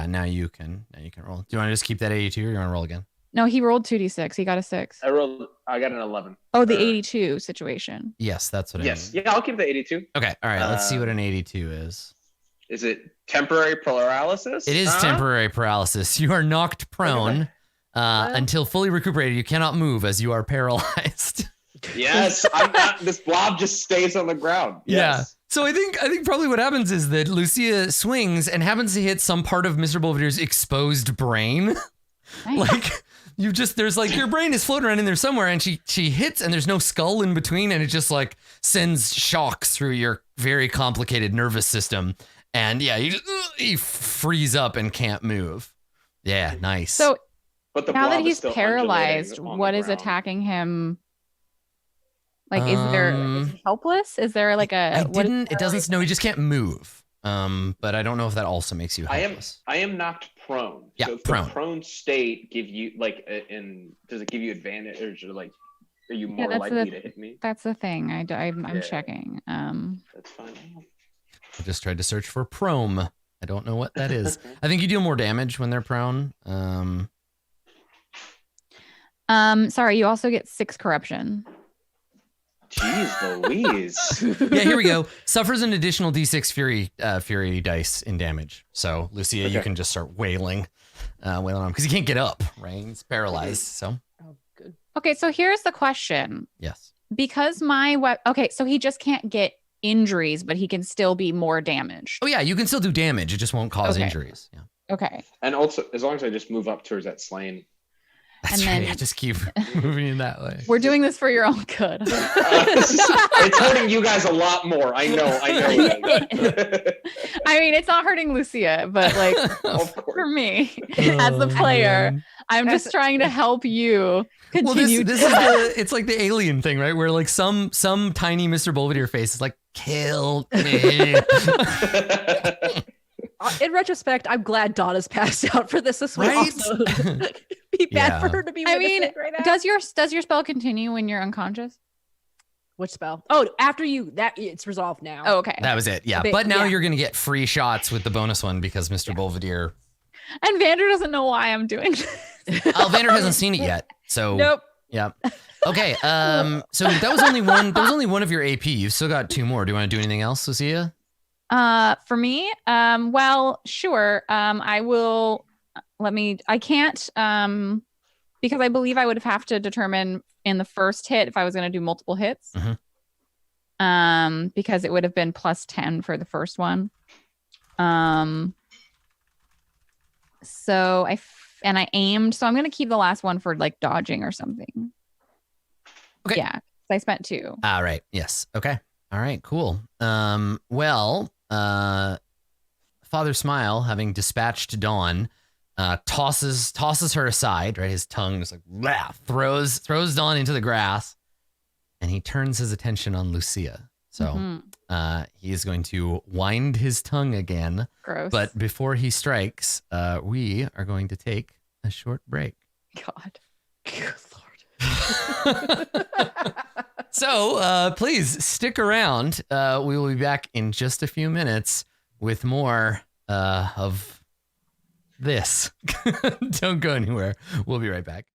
Now you can roll. Do you want to just keep that 82 or you want to roll again? No, he rolled 2d6. He got a 6. I got an 11. Oh, the Or- 82 situation. Yes, that's what I Yes. mean. Yeah, I'll keep the 82. Okay, all right. Let's see what an 82 is. Is it temporary paralysis? It is temporary paralysis. You are knocked prone until fully recuperated. You cannot move as you are paralyzed. Yes, I'm not. This blob just stays on the ground. Yeah. Yes. So I think probably what happens is that Lucia swings and happens to hit some part of Mr. Belvedere's exposed brain. Nice. Like there's like your brain is floating around in there somewhere, and she hits and there's no skull in between, and it just like sends shocks through your very complicated nervous system, and yeah, you freeze up and can't move. Yeah, nice. So But the now that blob is he's still paralyzed, undulating on what the is ground. attacking him? Like, is he helpless? Is there like a? It doesn't know. He just can't move. But I don't know if that also makes you helpless. I am knocked prone. Yeah, so prone. The prone state give you like does it give you advantage, or like are you more that's likely to hit me? That's the thing. I'm Yeah. checking. That's fine. I just tried to search for prone. I don't know what that is. I think you deal more damage when they're prone. Sorry, you also get 6 corruption. Jeez Louise. Yeah, here we go. Suffers an additional D6 fury dice in damage. So Lucia, you Okay. can just start wailing on him because he can't get up. Right, he's paralyzed. So Oh, good. Okay, so here's the question. yes. Because okay, so he just can't get injuries, but he can still be more damaged. Oh yeah, you can still do damage. It just won't cause Okay. injuries. Yeah, Okay. And also, as long as I just move up towards that slain. that's And right. then- Yeah, just keep moving in that way. We're doing this for your own good. It's hurting you guys a lot more. I know. I mean, it's not hurting Lucia, but like Of for course. me as the player, man. I'm just trying to help you Well, continue. this is it's like the alien thing, right? Where like some tiny Mr. Belvedere face is like, kill me. In retrospect, I'm glad Donna's passed out for this. This would Right? also be bad Yeah. for her to be. I mean, witnessing right now. does your spell continue when you're unconscious? Which spell? Oh, after it's resolved now. Oh, okay. That was it. Yeah. A bit, But now yeah. you're going to get free shots with the bonus one because Mr. Belvedere. And Vander doesn't know why I'm doing this. Vander hasn't seen it yet. So, Nope. yeah. Okay. So that was only one of your AP. You've still got 2 more. Do you want to do anything else, Lucia? For me, well, sure. I will I can't, because I believe I would have to determine in the first hit if I was going to do multiple hits. Because it would have been plus 10 for the first one. So I aimed, so I'm going to keep the last one for like dodging or something. Okay. Yeah. I spent 2. All right. Yes. Okay. All right. Cool. Well, Father Smile, having dispatched Dawn, tosses her aside. Right, his tongue just like throws Dawn into the grass, and he turns his attention on Lucia. So he is going to wind his tongue again. Gross. But before he strikes, we are going to take a short break. God. Good Lord. So please stick around. We will be back in just a few minutes with more of this. Don't go anywhere. We'll be right back.